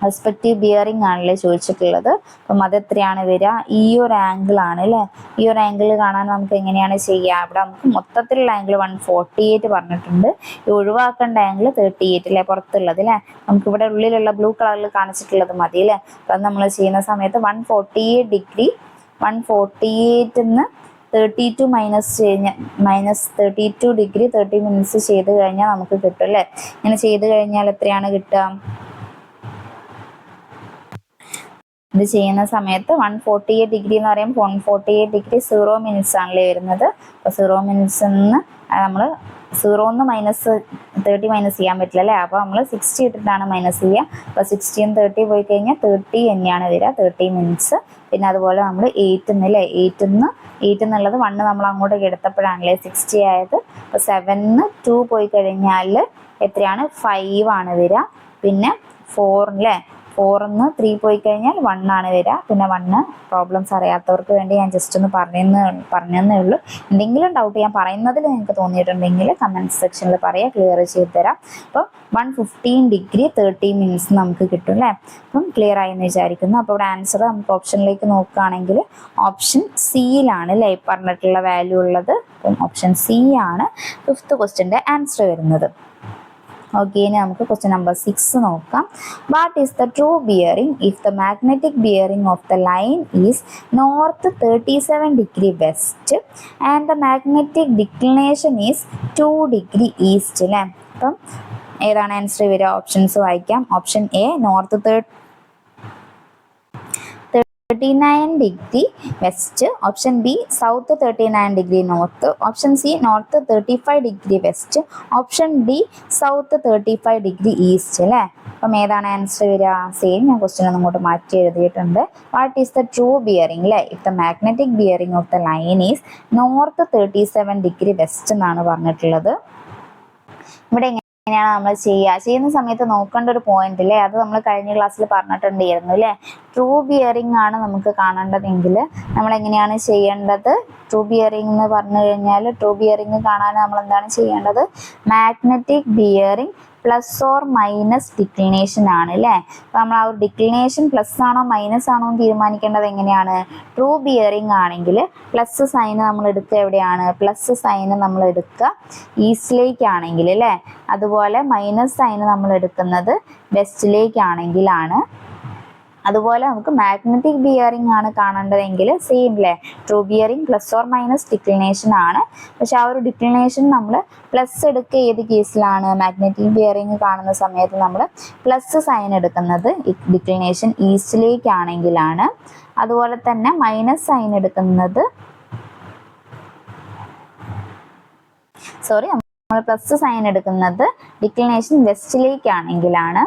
റെസ്പെക്റ്റീവ് ബിയറിംഗ് ആണല്ലേ ചോദിച്ചിട്ടുള്ളത്. അപ്പം അതെത്രയാണ് വരിക? ഈ ഒരു ആംഗിൾ ആണ് അല്ലേ. ഈ ഒരു ആംഗിൾ കാണാൻ നമുക്ക് എങ്ങനെയാണ് ചെയ്യുക? ഇവിടെ നമുക്ക് മൊത്തത്തിലുള്ള ആംഗിൾ 148 പറഞ്ഞിട്ടുണ്ട്. ഈ ഒഴിവാക്കേണ്ട ആംഗിൾ 38 അല്ലേ, പുറത്തുള്ളത് അല്ലേ. നമുക്ക് ഇവിടെ ഉള്ളിലുള്ള ബ്ലൂ കളറിൽ കാണിച്ചിട്ടുള്ളത് മതി അല്ലേ. അപ്പം നമ്മൾ ചെയ്യുന്ന സമയത്ത് 148 degree 148 32 മൈനസ് 32 degree 30 minutes ചെയ്ത് കഴിഞ്ഞാൽ നമുക്ക് കിട്ടും അല്ലേ. ഇങ്ങനെ ചെയ്ത് കഴിഞ്ഞാൽ എത്രയാണ് കിട്ടുക? ഇത് ചെയ്യുന്ന സമയത്ത് 148 degree എന്ന് പറയുമ്പോൾ 148 degree 0 minutes ആണല്ലേ വരുന്നത്. അപ്പോൾ 0 minutes നിന്ന് നമ്മൾ 0 മൈനസ് 30 മൈനസ് ചെയ്യാൻ പറ്റില്ല അല്ലേ. അപ്പോൾ നമ്മൾ 60 ഇട്ടിട്ടാണ് മൈനസ് ചെയ്യുക. അപ്പോൾ 60 30 പോയി കഴിഞ്ഞാൽ 30 തന്നെയാണ് വരിക, 30 minutes. പിന്നെ അതുപോലെ നമ്മൾ 8 അല്ലേ, 8 എന്നുള്ളത് 1 നമ്മൾ അങ്ങോട്ട് എടുത്തപ്പോഴാണല്ലേ 60 ആയത്. അപ്പോൾ 7 2 പോയി കഴിഞ്ഞാൽ എത്രയാണ്? 5 ആണ് വരിക. പിന്നെ 4 അല്ലേ, 4 3 പോയി കഴിഞ്ഞാൽ 1 ആണ് വരിക. പിന്നെ 1 പ്രോബ്ലംസ് അറിയാത്തവർക്ക് വേണ്ടി ഞാൻ ജസ്റ്റ് ഒന്ന് പറഞ്ഞതേ ഉള്ളൂ. എന്തെങ്കിലും ഡൗട്ട് ഞാൻ പറയുന്നതിൽ നിങ്ങൾക്ക് തോന്നിയിട്ടുണ്ടെങ്കിൽ കമൻറ്റ് സെക്ഷനിൽ പറയുക, ക്ലിയർ ചെയ്ത് തരാം. അപ്പം 115 degree 30 minutes നമുക്ക് കിട്ടും അല്ലേ. അപ്പം ക്ലിയർ ആയെന്ന് വിചാരിക്കുന്നു. അപ്പോൾ ഇവിടെ ആൻസർ നമുക്ക് ഓപ്ഷനിലേക്ക് നോക്കുകയാണെങ്കിൽ ഓപ്ഷൻ സിയിലാണ് അല്ലേ പറഞ്ഞിട്ടുള്ള വാല്യൂ ഉള്ളത്. അപ്പം ഓപ്ഷൻ സി ആണ് 5th ക്വസ്റ്റ്യൻ്റെ ആൻസർ വരുന്നത്. ഓക്കെ, ഇനി നമുക്ക് ക്വസ്റ്റ്യൻ നമ്പർ 6 നോക്കാം. What is the true bearing if the magnetic bearing of the line is north 37 degree west and the magnetic declination is 2 degree east അല്ലേ. അപ്പം ഏതാണ് ആൻസർ വരിക? ഓപ്ഷൻസ് വായിക്കാം. Option A north 39 degree west, option B south 39 degree north, option C north 35 degree west, option D south 35 degree east അല്ലേ. അപ്പം ഏതാണ് ആൻസർ വരിക? സെയിം ഞാൻ ക്വസ്റ്റ്യൻ അങ്ങോട്ട് മാറ്റി എഴുതിയിട്ടുണ്ട്. What is the true bearing അല്ലേ if the magnetic bearing of the line is north 37 degree west എന്നാണ് പറഞ്ഞിട്ടുള്ളത്. ഇവിടെ എങ്ങനെയാണ് നമ്മൾ ചെയ്യുന്ന സമയത്ത് നോക്കേണ്ട ഒരു പോയിന്റ് അല്ലേ, അത് നമ്മൾ കഴിഞ്ഞ ക്ലാസ്സിൽ പറഞ്ഞിട്ടുണ്ടായിരുന്നു അല്ലേ. ട്രൂ ബിയറിംഗ് ആണ് നമുക്ക് കാണേണ്ടതെങ്കിൽ നമ്മൾ എങ്ങനെയാണ് ചെയ്യേണ്ടത്? ട്രൂ ബിയറിംഗ് എന്ന് പറഞ്ഞു കഴിഞ്ഞാൽ ട്രൂ ബിയറിംഗ് കാണാൻ നമ്മൾ എന്താണ് ചെയ്യേണ്ടത്? Magnetic bearing plus or minus declination ആണ് അല്ലേ. അപ്പോൾ നമ്മൾ ആ ഒരു ഡിക്ലിനേഷൻ പ്ലസ് ആണോ മൈനസ് ആണോ എന്ന് തീരുമാനിക്കേണ്ടത് എങ്ങനെയാണ്? ട്രൂ ബിയറിംഗ് ആണെങ്കിൽ പ്ലസ് സൈന് നമ്മൾ എടുക്കുക എവിടെയാണ്? പ്ലസ് സൈന് നമ്മൾ എടുക്കുക ഈസ്റ്റിലേക്കാണെങ്കിൽ അല്ലേ. അതുപോലെ മൈനസ് സൈന് നമ്മൾ എടുക്കുന്നത് വെസ്റ്റിലേക്കാണെങ്കിലാണ്. അതുപോലെ നമുക്ക് മാഗ്നറ്റിക് ബിയറിംഗ് ആണ് കാണേണ്ടതെങ്കിൽ സെയിം അല്ലേ, true bearing plus or minus declination ആണ്. പക്ഷെ ആ ഒരു ഡിക്ലിനേഷൻ നമ്മൾ പ്ലസ് എടുക്കുക ഏത് കേസിലാണ്? മാഗ്നറ്റിക് ബിയറിംഗ് കാണുന്ന സമയത്ത് നമ്മൾ പ്ലസ് സൈൻ എടുക്കുന്നത് ഡിക്ലിനേഷൻ ഈസ്റ്റിലേക്കാണെങ്കിലാണ്. അതുപോലെ തന്നെ മൈനസ് സൈൻ എടുക്കുന്നത് നമ്മൾ പ്ലസ് സൈൻ എടുക്കുന്നത് ഡിക്ലിനേഷൻ വെസ്റ്റിലേക്കാണെങ്കിലാണ്.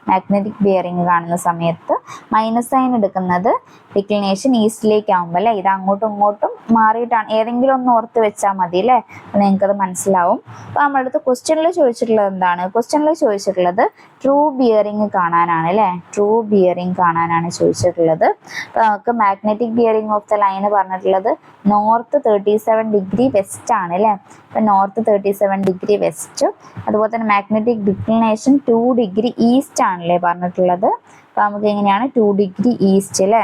മാഗ്നറ്റിക് ബിയറിംഗ് കാണുന്ന സമയത്ത്. മൈനസ് സൈൻ എടുക്കുന്നത് ഡിക്ലിനേഷൻ ഈസ്റ്റിലേക്ക് ആകുമ്പോൾ അല്ലേ, ഇത് അങ്ങോട്ടും ഇങ്ങോട്ടും മാറിയിട്ടാണ്. ഏതെങ്കിലും ഒന്ന് ഓർത്ത് വെച്ചാൽ മതി അല്ലേ, നിങ്ങൾക്കത് മനസ്സിലാവും. അപ്പോൾ നമ്മുടെ അടുത്ത് ക്വസ്റ്റ്യനിൽ ചോദിച്ചിട്ടുള്ളത് എന്താണ്? ക്വസ്റ്റ്യനിൽ ചോദിച്ചിട്ടുള്ളത് ട്രൂ ബിയറിംഗ് കാണാനാണ് അല്ലേ, ട്രൂ ബിയറിംഗ് കാണാനാണ് ചോദിച്ചിട്ടുള്ളത്. അപ്പോൾ നമുക്ക് magnetic bearing of the line പറഞ്ഞിട്ടുള്ളത് നോർത്ത് 37 ഡിഗ്രി വെസ്റ്റ് ആണ് അല്ലേ. അപ്പം നോർത്ത് 37 ഡിഗ്രി വെസ്റ്റ്. അതുപോലെ തന്നെ മാഗ്നറ്റിക് ഡിക്ലിനേഷൻ 2 ഡിഗ്രി ഈസ്റ്റ് ആണല്ലേ പറഞ്ഞിട്ടുള്ളത്. അപ്പോൾ നമുക്ക് എങ്ങനെയാണ് 2 ഡിഗ്രി ഈസ്റ്റ് അല്ലേ.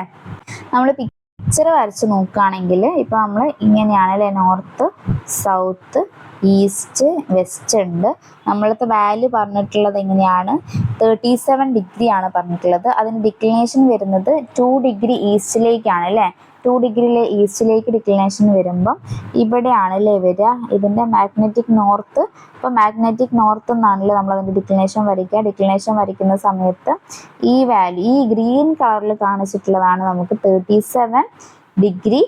നമ്മൾ പിക്ചർ വരച്ച് നോക്കുകയാണെങ്കിൽ ഇപ്പോൾ നമ്മൾ ഇങ്ങനെയാണ് അല്ലേ, നോർത്ത് സൗത്ത് ഈസ്റ്റ് വെസ്റ്റ് ഉണ്ട്. നമ്മളത്തെ വാല്യൂ പറഞ്ഞിട്ടുള്ളത് എങ്ങനെയാണ് 37 ഡിഗ്രി ആണ് പറഞ്ഞിട്ടുള്ളത്. അതിന് ഡിക്ലിനേഷൻ വരുന്നത് 2 ഡിഗ്രി ഈസ്റ്റിലേക്കാണ് അല്ലേ. 2 ഡിഗ്രി ഈസ്റ്റിലേക്ക് ഡിക്ലിനേഷൻ വരുമ്പം ഇവിടെയാണ് അല്ലേ വരിക ഇതിൻ്റെ മാഗ്നറ്റിക് നോർത്ത്. അപ്പോൾ മാഗ്നറ്റിക് നോർത്ത് എന്നാണല്ലോ നമ്മൾ അതിൻ്റെ ഡിക്ലിനേഷൻ വരയ്ക്കുക. ഡിക്ലിനേഷൻ വരയ്ക്കുന്ന സമയത്ത് ഈ വാല്യൂ ഈ ഗ്രീൻ കളറിൽ കാണിച്ചിട്ടുള്ളതാണ് നമുക്ക് 37 ഡിഗ്രി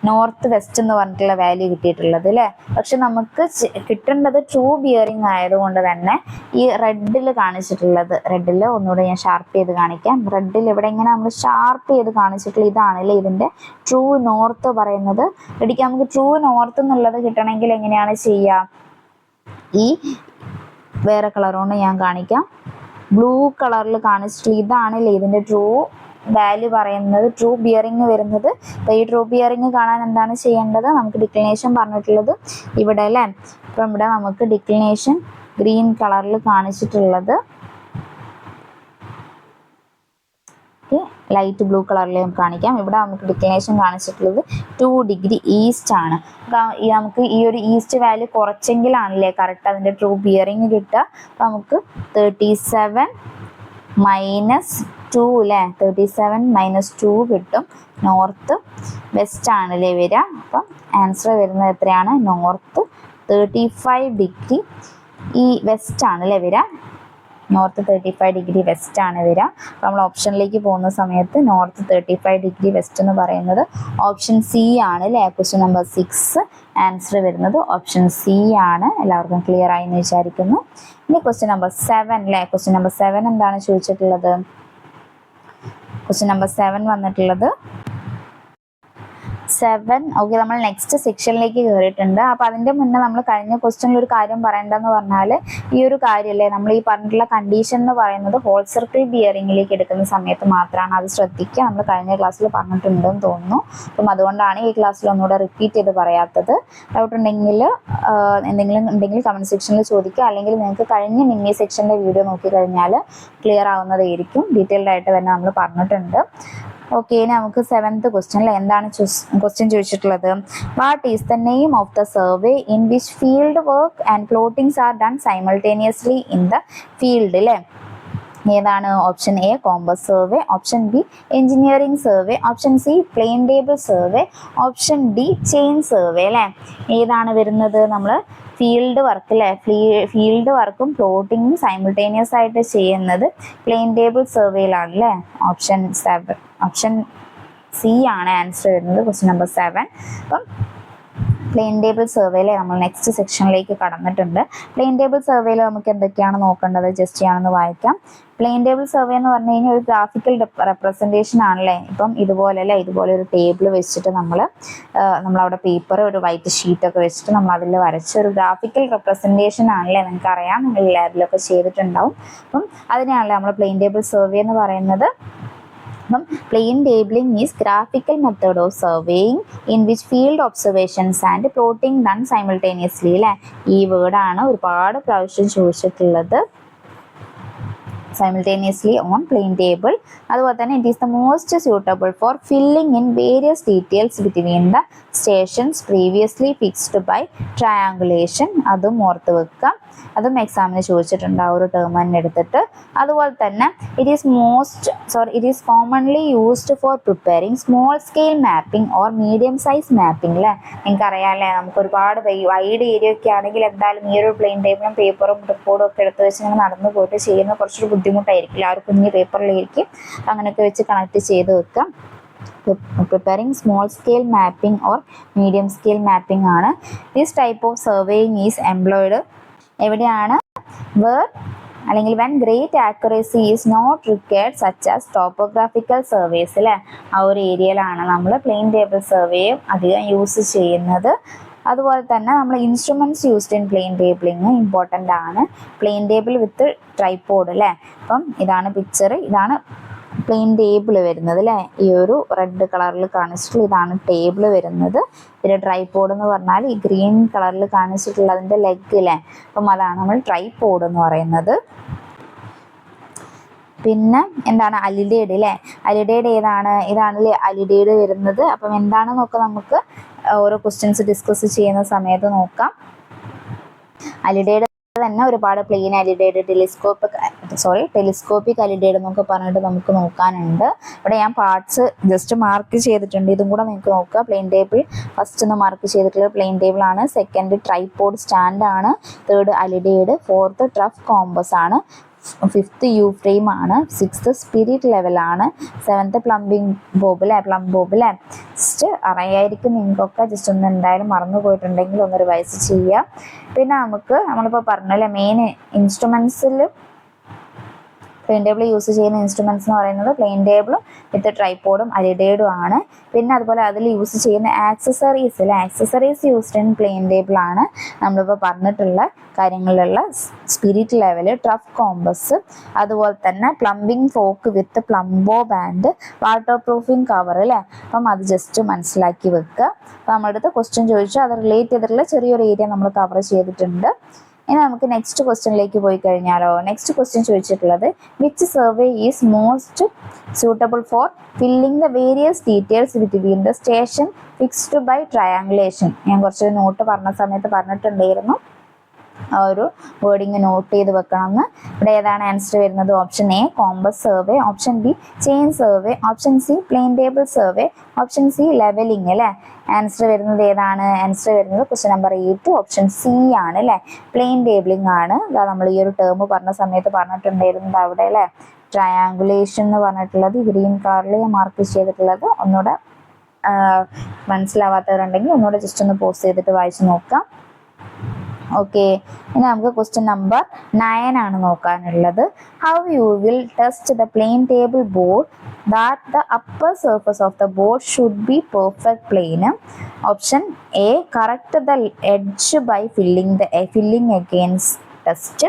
നോർത്ത് വെസ്റ്റ് എന്ന് പറഞ്ഞിട്ടുള്ള വാല്യൂ കിട്ടിയിട്ടുള്ളത് അല്ലേ. പക്ഷെ നമുക്ക് കിട്ടേണ്ടത് ട്രൂ ബിയറിംഗ് ആയതുകൊണ്ട് തന്നെ ഈ റെഡിൽ കാണിച്ചിട്ടുള്ളത്, റെഡിൽ ഒന്നുകൂടെ ഞാൻ ഷാർപ്പ് ചെയ്ത് കാണിക്കാം. റെഡിൽ ഇവിടെ ഇങ്ങനെ നമ്മൾ ഷാർപ്പ് ചെയ്ത് കാണിച്ചിട്ടുള്ള ഇതാണല്ലേ ഇതിൻ്റെ ട്രൂ നോർത്ത് പറയുന്നത്. റെഡിക്ക് നമുക്ക് ട്രൂ നോർത്ത് എന്നുള്ളത് കിട്ടണമെങ്കിൽ എങ്ങനെയാണ് ചെയ്യുക? ഈ വേറെ കളറുകൊണ്ട് ഞാൻ കാണിക്കാം. ബ്ലൂ കളറിൽ കാണിച്ചിട്ടുള്ള ഇതാണല്ലേ ഇതിൻ്റെ ട്രൂ വാല്യൂ പറയുന്നത്, ട്രൂ ബിയറിംഗ് വരുന്നത്. അപ്പോൾ ഈ ട്രൂ ബിയറിംഗ് കാണാൻ എന്താണ് ചെയ്യേണ്ടത്? നമുക്ക് ഡിക്ലിനേഷൻ പറഞ്ഞിട്ടുള്ളത് ഇവിടെ അല്ലേ. അപ്പം ഇവിടെ നമുക്ക് ഡിക്ലിനേഷൻ ഗ്രീൻ കളറിൽ കാണിച്ചിട്ടുള്ളത് ലൈറ്റ് ബ്ലൂ കളറിൽ കാണിക്കാം. ഇവിടെ നമുക്ക് ഡിക്ലിനേഷൻ കാണിച്ചിട്ടുള്ളത് 2 ഡിഗ്രി ഈസ്റ്റ് ആണ്. നമുക്ക് ഈ ഒരു ഈസ്റ്റ് വാല്യൂ കുറച്ചെങ്കിലാണല്ലേ കറക്റ്റ് അതിൻ്റെ ട്രൂ ബിയറിംഗ് കിട്ടുക. അപ്പം നമുക്ക് 37 -2 അല്ലേ, 37 -2 കിട്ടും. നോർത്ത് വെസ്റ്റ് ആണല്ലേ വരിക. അപ്പം ആൻസർ വരുന്നത് എത്രയാണ്? നോർത്ത് 35 ഡിഗ്രി ഈ വെസ്റ്റ് ആണല്ലേ വരിക. നോർത്ത് 35 ഡിഗ്രി വെസ്റ്റ് ആണ് വരിക. അപ്പോൾ നമ്മൾ ഓപ്ഷനിലേക്ക് പോകുന്ന സമയത്ത് നോർത്ത് 35 ഡിഗ്രി വെസ്റ്റ് എന്ന് പറയുന്നത് ഓപ്ഷൻ സി ആണ് അല്ലേ. ക്വസ്റ്റ്യൻ നമ്പർ 6 ആൻസർ വരുന്നത് ഓപ്ഷൻ സി ആണ്. എല്ലാവർക്കും ക്ലിയർ ആയി എന്ന് വിചാരിക്കുന്നു. ഇനി ക്വസ്റ്റ്യൻ നമ്പർ 7 അല്ലേ. ക്വസ്റ്റ്യൻ നമ്പർ 7 എന്താണ് ചോദിച്ചിട്ടുള്ളത്? ക്വസ്റ്റ്യൻ നമ്പർ 7 വന്നിട്ടുള്ളത് 7 ഓക്കെ. നമ്മൾ നെക്സ്റ്റ് സെക്ഷനിലേക്ക് കയറിയിട്ടുണ്ട്. അപ്പോൾ അതിൻ്റെ മുന്നേ നമ്മൾ കഴിഞ്ഞ ക്വസ്റ്റ്യനിൽ ഒരു കാര്യം പറയേണ്ടതെന്ന് പറഞ്ഞാൽ ഈ ഒരു കാര്യമല്ലേ, നമ്മൾ ഈ പറഞ്ഞിട്ടുള്ള കണ്ടീഷൻ എന്ന് പറയുന്നത് ഹോൾ സർക്കിൾ ബിയറിംഗിലേക്ക് എടുക്കുന്ന സമയത്ത് മാത്രമാണ്. അത് ശ്രദ്ധിക്കുക. നമ്മൾ കഴിഞ്ഞ ക്ലാസ്സിൽ പറഞ്ഞിട്ടുണ്ടെന്ന് തോന്നുന്നു. അപ്പം അതുകൊണ്ടാണ് ഈ ക്ലാസ്സിൽ ഒന്നുകൂടെ റിപ്പീറ്റ് ചെയ്ത് പറയാത്തത്. ഡൗട്ട് ഉണ്ടെങ്കിൽ എന്തെങ്കിലും ഉണ്ടെങ്കിൽ കമൻറ്റ് സെക്ഷനിൽ ചോദിക്കുക. അല്ലെങ്കിൽ നിങ്ങൾക്ക് കഴിഞ്ഞ നിമ്മി സെക്ഷൻ്റെ വീഡിയോ നോക്കിക്കഴിഞ്ഞാൽ ക്ലിയർ ആവുന്നതായിരിക്കും. ഡീറ്റെയിൽഡ് ആയിട്ട് തന്നെ നമ്മൾ പറഞ്ഞിട്ടുണ്ട്. ഓക്കെ, ഇനി നമുക്ക് 7th ക്വസ്റ്റ്യനിൽ എന്താണ് ക്വസ്റ്റ്യൻ ചോദിച്ചിട്ടുള്ളത്? What is the name of the survey in which field work and plottings are done simultaneously in the field അല്ലേ. ഏതാണ്? Option A compass survey, option B engineering survey, option C plane table survey, option D chain survey അല്ലേ. ഏതാണ് വരുന്നത്? നമ്മൾ ഫീൽഡ് വർക്ക് അല്ലേ, ഫീൽഡ് വർക്കും പ്ലോട്ടിങ്ങും സൈമിൾട്ടേനിയസ് ആയിട്ട് ചെയ്യുന്നത് പ്ലെയിൻ ടേബിൾ സർവേയിലാണ് അല്ലേ. ഓപ്ഷൻ സി ആണ് ആൻസർ വരുന്നത് ക്വസ്റ്റ്യൻ നമ്പർ 7. അപ്പം പ്ലെയിൻ ടേബിൾ സർവേയിൽ നമ്മൾ നെക്സ്റ്റ് സെക്ഷനിലേക്ക് കടന്നിട്ടുണ്ട്. പ്ലെയിൻ ടേബിൾ സർവേയിൽ നമുക്ക് എന്തൊക്കെയാണ് നോക്കേണ്ടത് ജസ്റ്റ് ഞാനൊന്ന് വായിക്കാം. പ്ലെയിൻ ടേബിൾ സർവേ എന്ന് പറഞ്ഞു കഴിഞ്ഞാൽ ഒരു ഗ്രാഫിക്കൽ റെപ്രസെൻറ്റേഷൻ ആണല്ലേ. ഇപ്പം ഇതുപോലെ അല്ലേ, ഇതുപോലെ ഒരു ടേബിൾ വെച്ചിട്ട് നമ്മളവിടെ പേപ്പർ ഒരു വൈറ്റ് ഷീറ്റൊക്കെ വെച്ചിട്ട് നമ്മൾ അതിൽ വരച്ച ഒരു ഗ്രാഫിക്കൽ റെപ്രസെൻറ്റേഷൻ ആണല്ലേ. നിങ്ങൾക്ക് അറിയാം, നിങ്ങൾ ലാബിലൊക്കെ ചെയ്തിട്ടുണ്ടാവും. അപ്പം അതിനെയാണല്ലേ നമ്മൾ പ്ലെയിൻ ടേബിൾ സർവേ എന്ന് പറയുന്നത്. അപ്പം plane tabling is graphical method of surveying in which field observations and plotting done simultaneously അല്ലേ. ഈ വേർഡാണ് ഒരുപാട് പ്രാവശ്യം ചോദിച്ചിട്ടുള്ളത്. simultaneously on plane table. അതുപോലെ തന്നെ it is the most suitable for filling in various details between the stations previously fixed by triangulation. അതും ഓർത്ത് വെക്കാം. അതും എക്സാമിന് ചോദിച്ചിട്ടുണ്ട് ആ ഒരു ടേം തന്നെ എടുത്തിട്ട്. അതുപോലെ തന്നെ it is commonly used for preparing small scale mapping or medium size mapping അല്ലേ. നിങ്ങൾക്കറിയാം അല്ലേ, നമുക്ക് ഒരുപാട് വൈഡ് ഏരിയ ഒക്കെ ആണെങ്കിൽ എന്തായാലും ഈ ഒരു പ്ലെയിൻ ടേബിളും പേപ്പറും റിപ്പോർട്ടും ഒക്കെ എടുത്ത് വെച്ച് ഇങ്ങനെ നടന്നു പോയിട്ട് ചെയ്യുന്ന കുറച്ചൊരു ബുദ്ധിമുട്ടായിരിക്കില്ല. ആ ഒരു കുഞ്ഞ് പേപ്പറിലേക്ക് അങ്ങനെയൊക്കെ വെച്ച് കണക്ട് ചെയ്ത് വെക്കാം. preparing small scale mapping or medium scale mapping ആണ്. This type of surveying is employed എവിടെയാണ്? where അല്ലെങ്കിൽ when great accuracy is not required such as topographical surveys അല്ലേ, ആ ഒരു ഏരിയയിലാണ് നമ്മൾ പ്ലെയിൻ ടേബിൾ സർവേയും അധികം യൂസ് ചെയ്യുന്നത്. അതുപോലെ തന്നെ നമ്മൾ instruments used in plane tabling important ആണ്. പ്ലെയിൻ ടേബിൾ വിത്ത് ട്രൈപോഡ് അല്ലേ, അപ്പം ഇതാണ് പിക്ചർ, ഇതാണ് പ്ലെയിൻ ടേബിൾ വരുന്നത് അല്ലേ, ഈ ഒരു റെഡ് കളറിൽ കാണിച്ചിട്ടുള്ള ഇതാണ് ടേബിൾ വരുന്നത്. പിന്നെ ട്രൈപോഡ് എന്ന് പറഞ്ഞാൽ ഈ ഗ്രീൻ കളറിൽ കാണിച്ചിട്ടുള്ള അതിൻ്റെ ലെഗ് അല്ലേ, അപ്പം അതാണ് നമ്മൾ ട്രൈപോഡ് എന്ന് പറയുന്നത്. പിന്നെ എന്താണ് അലിഡേഡ് അല്ലേ, അലിഡേഡ് ഏതാണ്, ഇതാണല്ലേ അലിഡേഡ് വരുന്നത്. അപ്പം എന്താണെന്നൊക്കെ നമുക്ക് ഓരോ ക്വസ്റ്റ്യൻസ് ഡിസ്കസ് ചെയ്യുന്ന സമയത്ത് നോക്കാം. അലിഡേഡ് തന്നെ ഒരുപാട് പ്ലെയിൻ അലിഡേഡ്, ടെലിസ്കോപ്പിക് അലിഡേഡ് എന്നൊക്കെ പറഞ്ഞിട്ട് നമുക്ക് നോക്കാനുണ്ട്. ഇവിടെ ഞാൻ പാർട്സ് ജസ്റ്റ് മാർക്ക് ചെയ്തിട്ടുണ്ട്, ഇതും കൂടെ നിങ്ങൾക്ക് നോക്കുക. പ്ലെയിൻ ടേബിൾ ഫസ്റ്റ് ഒന്ന് മാർക്ക് ചെയ്തിട്ടുള്ളത് പ്ലെയിൻ ടേബിൾ ആണ്, സെക്കൻഡ് ട്രൈപോഡ് സ്റ്റാൻഡ് ആണ്, third alidade, fourth trough compass ആണ്, ഫിഫ്ത്ത് യു ഫ്രെയിം ആണ്, സിക്സ്ത് സ്പിരിറ്റ് ലെവലാണ്, സെവൻത്ത് പ്ലംബിംഗ് ബോബിലെ ജസ്റ്റ് അറിയായിരിക്കും നിങ്ങൾക്കൊക്കെ, ജസ്റ്റ് ഒന്ന് എന്തായാലും മറന്നു പോയിട്ടുണ്ടെങ്കിൽ ഒന്ന് റിവൈസ് ചെയ്യുക. പിന്നെ നമ്മളിപ്പോൾ പറഞ്ഞല്ലേ മെയിൻ ഇൻസ്ട്രുമെൻസിൽ പ്ലെയിൻ ടേബിൾ യൂസ് ചെയ്യുന്ന ഇൻസ്ട്രുമെന്റ്സ് എന്ന് പറയുന്നത് പ്ലെയിൻ ടേബിളും വിത്ത് ട്രൈപോഡും അലിഡേഡും ആണ്. പിന്നെ അതുപോലെ അതിൽ യൂസ് ചെയ്യുന്ന accessories used in plane table ആണ് നമ്മളിപ്പോൾ പറഞ്ഞിട്ടുള്ള കാര്യങ്ങളിലുള്ള സ്പിരിറ്റ് ലെവൽ, ട്രഫ് കോമ്പസ്, അതുപോലെ തന്നെ പ്ലംബിംഗ് ഫോക്ക് വിത്ത് പ്ലംബോ ബാൻഡ്, വാട്ടർ പ്രൂഫിംഗ് കവർ അല്ലേ. അപ്പം അത് ജസ്റ്റ് മനസ്സിലാക്കി വെക്കുക. അപ്പം നമ്മുടെ അടുത്ത് ക്വസ്റ്റ്യൻ ചോദിച്ചു, അത് റിലേറ്റ് ചെയ്തിട്ടുള്ള ചെറിയൊരു ഏരിയ നമ്മൾ കവർ ചെയ്തിട്ടുണ്ട്. ഇനി നമുക്ക് നെക്സ്റ്റ് ക്വസ്റ്റ്യനിലേക്ക് പോയി കഴിഞ്ഞാലോ. നെക്സ്റ്റ് ക്വസ്റ്റ്യൻ ചോദിച്ചിട്ടുള്ളത് which survey is most suitable for filling the various details between the station fixed by triangulation. ഞാൻ കുറച്ച് നോട്ട് പറഞ്ഞ സമയത്ത് പറഞ്ഞിട്ടുണ്ടായിരുന്നു, ആ ഒരു വേർഡിങ് നോട്ട് ചെയ്ത് വെക്കണമെന്ന്. ഇവിടെ ഏതാണ് ആൻസർ വരുന്നത്? Option A compass survey, option B chain survey, option C plane table survey, option C levelling അല്ലേ. ആൻസർ വരുന്നത് ഏതാണ്? ആൻസർ വരുന്നത് ക്വസ്റ്റ്യൻ നമ്പർ 8 ഓപ്ഷൻ സി ആണ് അല്ലേ, പ്ലെയിൻ ടേബിളിംഗ് ആണ്. നമ്മൾ ഈ ഒരു ടേം പറഞ്ഞ സമയത്ത് പറഞ്ഞിട്ടുണ്ടായിരുന്നത് അവിടെ അല്ലേ, ട്രയാങ്കുലേഷൻ എന്ന് പറഞ്ഞിട്ടുള്ളത് ഗ്രീൻ കളറിൽ മാർക്ക് ചെയ്തിട്ടുള്ളത്. ഒന്നുകൂടെ മനസ്സിലാവാത്തവരുണ്ടെങ്കിൽ ഒന്നുകൂടെ ജസ്റ്റ് ഒന്ന് പോസ്റ്റ് ചെയ്തിട്ട് വായിച്ച് നോക്കാം. ഓക്കെ, ഇനി നമുക്ക് ക്വസ്റ്റ്യൻ നമ്പർ 9 ആണ് നോക്കാനുള്ളത്. How you will test the plane table board that the upper surface of the board should be perfect plane. Option A correct the edge by filling against test.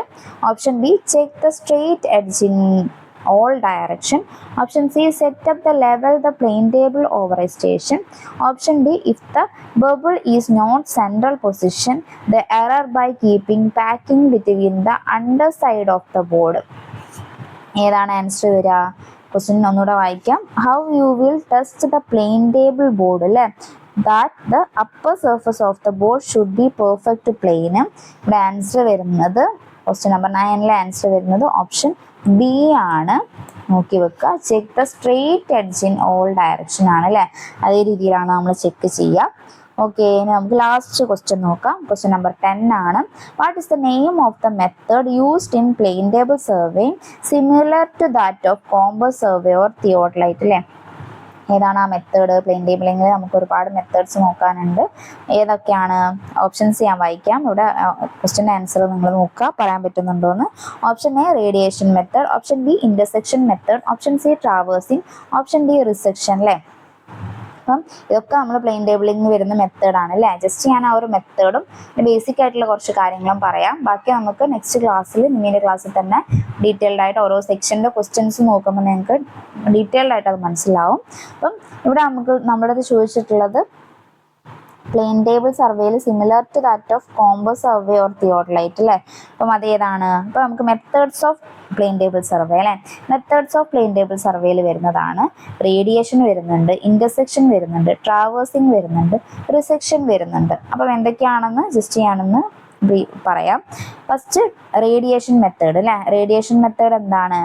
Option B check the straight edge in all direction. Option C set up the level the plane table over a station. Option D if the bubble is not central position the error by keeping packing between the underside of the board. ഏതാണ് ആൻസർ വരിക? ക്വസ്റ്റ്യൻ ഒന്നുകൂടെ വായിക്കാം. How you will test the plane table board അല്ലേ, that the upper surface of the board should be perfect plane. ഇവിടെ ആൻസർ വരുന്നത് ക്വസ്റ്റ്യൻ നമ്പർ 9 ആൻസർ വരുന്നത് ഓപ്ഷൻ ബി ആണ്. നോക്കി വെക്കുക. Check the straight edge in all direction ആണ് അല്ലേ, അതേ രീതിയിലാണ് നമ്മൾ ചെക്ക് ചെയ്യുക. ഓക്കെ, ഇനി നമുക്ക് ലാസ്റ്റ് ക്വസ്റ്റ്യൻ നോക്കാം. ക്വസ്റ്റ്യൻ നമ്പർ 10 ആണ്. What is the name of the method used in plane table survey similar to that of compass survey or theodolite അല്ലേ. ഏതാണ് ആ മെത്തേഡ്? പ്ലെയിൻ ടേബിളിങ്ങിൽ നമുക്ക് ഒരുപാട് മെത്തേഡ്സ് നോക്കാനുണ്ട്. ഏതൊക്കെയാണ്? ഓപ്ഷൻസ് ഞാൻ വായിക്കാം. ഇവിടെ ക്വസ്റ്റ്യൻ ആൻസർ നിങ്ങൾ നോക്കുക, പറയാൻ പറ്റുന്നുണ്ടോയെന്ന്. Option A radiation method, option B intersection method, option C traversing, option D resection അല്ലേ. അപ്പം ഇതൊക്കെ നമ്മൾ പ്ലെയിൻ ടേബിളിങ് വരുന്ന മെത്തേഡാണ് അല്ലേ. ജസ്റ്റ് ഞാൻ ആ ഒരു മെത്തേഡും ബേസിക് ആയിട്ടുള്ള കുറച്ച് കാര്യങ്ങളും പറയാം. ബാക്കി നമുക്ക് നെക്സ്റ്റ് ക്ലാസ്സിൽ നിങ്ങളുടെ ക്ലാസ്സിൽ തന്നെ ഡീറ്റെയിൽഡ് ആയിട്ട് ഓരോ സെക്ഷൻ്റെ ക്വസ്റ്റ്യൻസ് നോക്കുമ്പോൾ നിങ്ങൾക്ക് ഡീറ്റെയിൽഡ് ആയിട്ട് അത് മനസ്സിലാവും. അപ്പം ഇവിടെ നമ്മളത് ചോദിച്ചിട്ടുള്ളത് പ്ലെയിൻ ടേബിൾ സർവേയിൽ similar to that of compass survey or theodolite അല്ലേ. അപ്പം അതേതാണ്? അപ്പം നമുക്ക് methods of plane table survey അല്ലേ. മെത്തേഡ്സ് ഓഫ് പ്ലെയിൻ ടേബിൾ സർവേയിൽ വരുന്നതാണ് റേഡിയേഷൻ വരുന്നുണ്ട്, ഇന്റർസെക്ഷൻ വരുന്നുണ്ട്, ട്രാവേഴ്സിങ് വരുന്നുണ്ട്, റിസെക്ഷൻ വരുന്നുണ്ട്. അപ്പം എന്തൊക്കെയാണെന്ന് ജസ്റ്റ് ഞാനൊന്ന് പറയാം. ഫസ്റ്റ് റേഡിയേഷൻ മെത്തേഡ് അല്ലേ. റേഡിയേഷൻ മെത്തേഡ് എന്താണ്?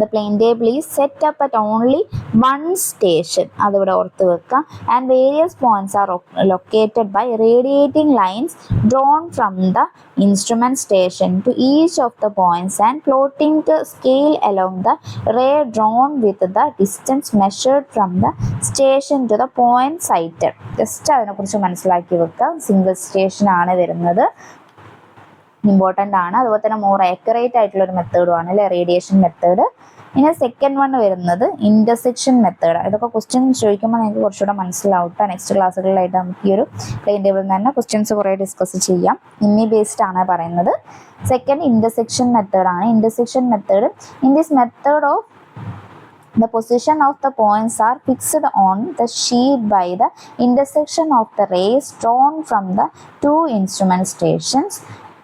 The plane table is set up at only one station. അതിവിടെ ഓർത്ത് വെക്കുക. And various points are located by radiating lines drawn from the instrument station to each of the points and plotting the scale along the ray drawn with the distance measured from the station to the point cited. Just അതിനെക്കുറിച്ച് മനസ്സിലാക്കി വെക്കുക. സിംഗിൾ സ്റ്റേഷൻ ആണ് വരുന്നത്. ഇമ്പോർട്ടൻ്റ് ആണ്. അതുപോലെ തന്നെ മോർ ആക്യുറേറ്റ് ആയിട്ടുള്ള ഒരു മെത്തേഡും ആണ് അല്ലെ റേഡിയേഷൻ മെത്തേഡ്. ഇനി സെക്കൻഡ് വൺ വരുന്നത് ഇന്റർസെക്ഷൻ മെത്തേഡ്. ഇതൊക്കെ ക്വസ്റ്റ്യൻ ചോദിക്കുമ്പോൾ നിങ്ങൾക്ക് കുറച്ചുകൂടെ മനസ്സിലാവും കേട്ടോ. നെക്സ്റ്റ് ക്ലാസ്സുകളിലായിട്ട് നമുക്ക് ഈ ഒരു പ്ലെയിൻ ടേബിളിൽ നിന്ന് തന്നെ ക്വസ്റ്റ്യൻസ് കുറേ ഡിസ്കസ് ചെയ്യാം. ഇനി ബേസ്ഡ് ആണ് പറയുന്നത്. സെക്കൻഡ് ഇന്റർസെക്ഷൻ മെത്തേഡ് ആണ്. Intersection method, in this method of the position of the points are fixed on the sheet by the intersection of the rays drawn from the two instrument stations.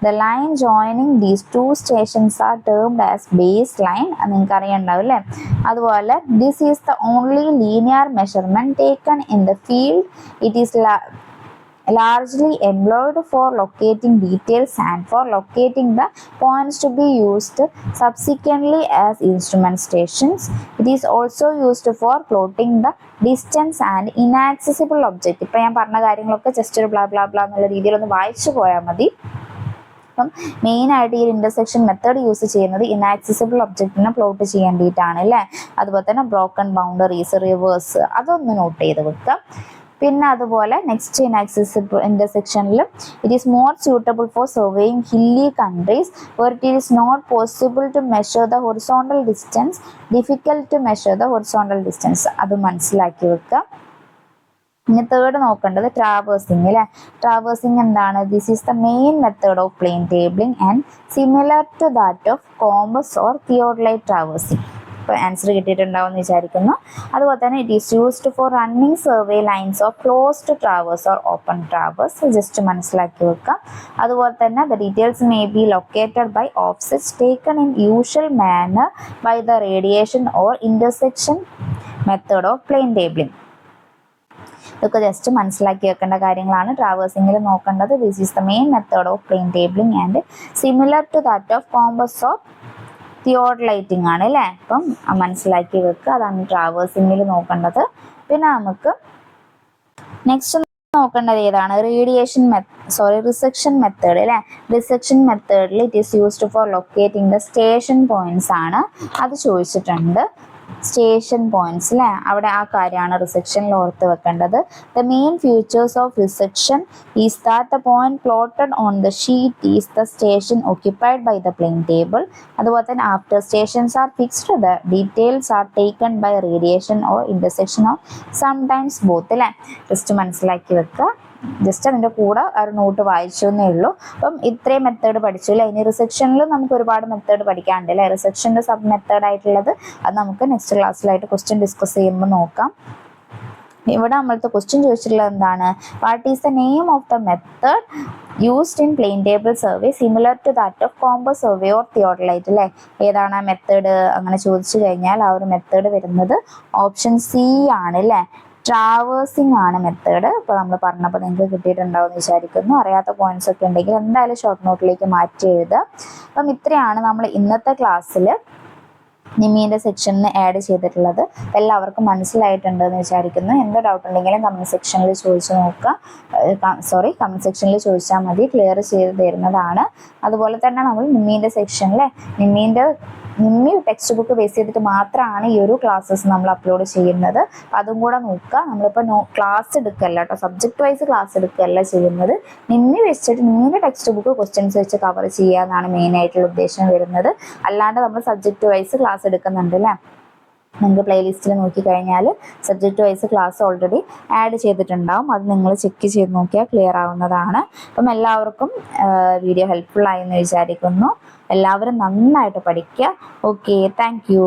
The line joining these two stations are termed as baseline. അത് നിങ്ങൾക്ക് അറിയണ്ടാവും അല്ലേ. അതുപോലെ this is the only linear measurement taken in the field. It is largely employed for locating details and for locating the points to be used subsequently as instrument stations. It is also used for plotting the distance and inaccessible object. ഇപ്പോൾ ഞാൻ പറഞ്ഞ കാര്യങ്ങളൊക്കെ ജസ്റ്റ് ഒരു ബ്ലാ ബ്ലാ ബ്ലാ എന്നുള്ള രീതിയിൽ ഒന്ന് വായിച്ചു പോയാൽ മതി. അപ്പം മെയിനായിട്ട് ഈ ഇന്റർസെക്ഷൻ മെത്തേഡ് യൂസ് ചെയ്യുന്നത് ഇനാക്സസിബിൾ ഒബ്ജക്റ്റിനെ പ്ലോട്ട് ചെയ്യാൻ വേണ്ടിയിട്ടാണ് അല്ലേ. അതുപോലെ തന്നെ ബ്രോക്കൺ ബൗണ്ടറീസ്, റിവേഴ്സ്, അതൊന്ന് നോട്ട് ചെയ്ത് വെക്കുക. പിന്നെ അതുപോലെ നെക്സ്റ്റ് ഇനാക്സസിബിൾ ഇന്റർസെക്ഷനിൽ it is more suitable for surveying hilly countries where it is not possible to measure the horizontal distance, difficult to measure the horizontal distance. അത് മനസ്സിലാക്കി വെക്കുക. ഇനി തേർഡ് നോക്കേണ്ടത് ട്രാവേഴ്സിങ് അല്ലേ. ട്രാവേഴ്സിങ് എന്താണ്? This is the main method of plane tabling and similar to that of compass or theodolite traversing. ഇപ്പോൾ ആൻസർ കിട്ടിയിട്ടുണ്ടാവും എന്ന് വിചാരിക്കുന്നു. അതുപോലെ തന്നെ it is used for running survey lines of closed traverse or open traverse. Just മനസ്സിലാക്കി വെക്കാം. അതുപോലെ തന്നെ the details may be located by offsets taken in usual manner by the radiation or intersection method of plane tabling. ഇതൊക്കെ ജസ്റ്റ് മനസ്സിലാക്കി വെക്കേണ്ട കാര്യങ്ങളാണ്. ട്രാവേഴ്സിങ്ങിൽ നോക്കേണ്ടത് this is the main method of plane tabling and similar to that of compass of theodoliting ആണ് അല്ലേ. അപ്പം മനസ്സിലാക്കി വെക്കുക. അതാണ് ട്രാവേഴ്സിങ്ങിൽ നോക്കേണ്ടത്. പിന്നെ നമുക്ക് നെക്സ്റ്റ് നോക്കേണ്ടത് ഏതാണ്? റിസെക്ഷൻ മെത്തേഡ് അല്ലേ. റിസെക്ഷൻ മെത്തേഡിൽ it is used four locating the station points ആണ്. അത് ചോദിച്ചിട്ടുണ്ട്. സ്റ്റേഷൻ പോയിന്റ്സ് അല്ലേ, അവിടെ ആ കാര്യമാണ് റിസെക്ഷനിൽ ഓർത്ത് വെക്കേണ്ടത്. The main features of resection is that the point plotted on the sheet is the station occupied by the plane table. അതുപോലെ തന്നെ after stations are fixed the details are taken by radiation or intersection of sometimes both അല്ലേ. ജസ്റ്റ് മനസ്സിലാക്കി വെക്കുക. ജസ്റ്റ് അതിൻ്റെ കൂടെ ഒരു നോട്ട് വായിച്ചു എന്നേ ഉള്ളൂ. അപ്പം ഇത്രയും മെത്തേഡ് പഠിച്ചു അല്ലേ. ഇനി റിസെക്ഷനിലും നമുക്ക് ഒരുപാട് മെത്തേഡ് പഠിക്കാനുണ്ട് അല്ലേ. റിസെക്ഷൻ്റെ സബ് മെത്തേഡ് ആയിട്ടുള്ളത് അത് നമുക്ക് നെക്സ്റ്റ് ക്ലാസ്സിലായിട്ട് ക്വസ്റ്റ്യൻ ഡിസ്കസ് ചെയ്യുമ്പോൾ നോക്കാം. ഇവിടെ നമ്മളത്തെ ക്വസ്റ്റ്യൻ ചോദിച്ചിട്ടുള്ളത് എന്താണ്? What is the name of the method used in plane table survey similar to that of compass survey or theodolite അല്ലേ. ഏതാണ് ആ മെത്തേഡ് അങ്ങനെ ചോദിച്ചു കഴിഞ്ഞാൽ ആ ഒരു മെത്തേഡ് വരുന്നത് ഓപ്ഷൻ സി ആണ് അല്ലേ. ട്രാവേഴ്സിംഗ് ആണ് മെത്തേഡ്. ഇപ്പോൾ നമ്മൾ പറഞ്ഞപ്പോൾ നിങ്ങൾക്ക് കിട്ടിയിട്ടുണ്ടാവും എന്ന് വിചാരിക്കുന്നു. അറിയാത്ത പോയിന്റ്സ് ഒക്കെ ഉണ്ടെങ്കിൽ എന്തായാലും ഷോർട്ട് നോട്ടിലേക്ക് മാറ്റി എഴുതുക. അപ്പം ഇത്രയാണ് നമ്മൾ ഇന്നത്തെ ക്ലാസ്സിൽ നിമ്മീൻ്റെ സെക്ഷനിൽ ആഡ് ചെയ്തിട്ടുള്ളത്. എല്ലാവർക്കും മനസ്സിലായിട്ടുണ്ടെന്ന് വിചാരിക്കുന്നു. എന്ത് ഡൗട്ട് ഉണ്ടെങ്കിലും കമൻറ്റ് സെക്ഷനിൽ ചോദിച്ചു നോക്കുക. കമൻറ്റ് സെക്ഷനിൽ ചോദിച്ചാൽ മതി, ക്ലിയർ ചെയ്ത് തരുന്നതാണ്. അതുപോലെ തന്നെ നമ്മൾ നിമ്മീൻ്റെ സെക്ഷനിൽ നിമ്മി ടെക്സ്റ്റ് ബുക്ക് ബേസ് ചെയ്തിട്ട് മാത്രമാണ് ഈ ഒരു ക്ലാസ്സസ് നമ്മൾ അപ്ലോഡ് ചെയ്യുന്നത്. അപ്പം അതും കൂടെ നോക്കുക. നമ്മളിപ്പോൾ ക്ലാസ് എടുക്കല്ല കേട്ടോ, സബ്ജക്റ്റ് വൈസ് ക്ലാസ് എടുക്കുകയല്ല ചെയ്യുന്നത്. നിമ്മി വെച്ചിട്ട് നിമ്മിൻ്റെ ടെക്സ്റ്റ് ബുക്ക് ക്വസ്റ്റ്യൻസ് വെച്ച് കവർ ചെയ്യുക എന്നാണ് മെയിനായിട്ടുള്ള ഉദ്ദേശം വരുന്നത്. അല്ലാണ്ട് നമ്മൾ സബ്ജക്റ്റ് വൈസ് ക്ലാസ് എടുക്കുന്നുണ്ട് അല്ലേ. നിങ്ങൾക്ക് പ്ലേലിസ്റ്റിൽ നോക്കിക്കഴിഞ്ഞാൽ subject wise class already add ചെയ്തിട്ടുണ്ടാവും. അത് നിങ്ങൾ ചെക്ക് ചെയ്ത് നോക്കിയാൽ ക്ലിയർ ആവുന്നതാണ്. അപ്പം എല്ലാവർക്കും വീഡിയോ ഹെൽപ്ഫുൾ ആയി എന്ന് വിചാരിക്കുന്നു. എല്ലാവരും നന്നായിട്ട് പഠിക്കുക. Okay, thank you.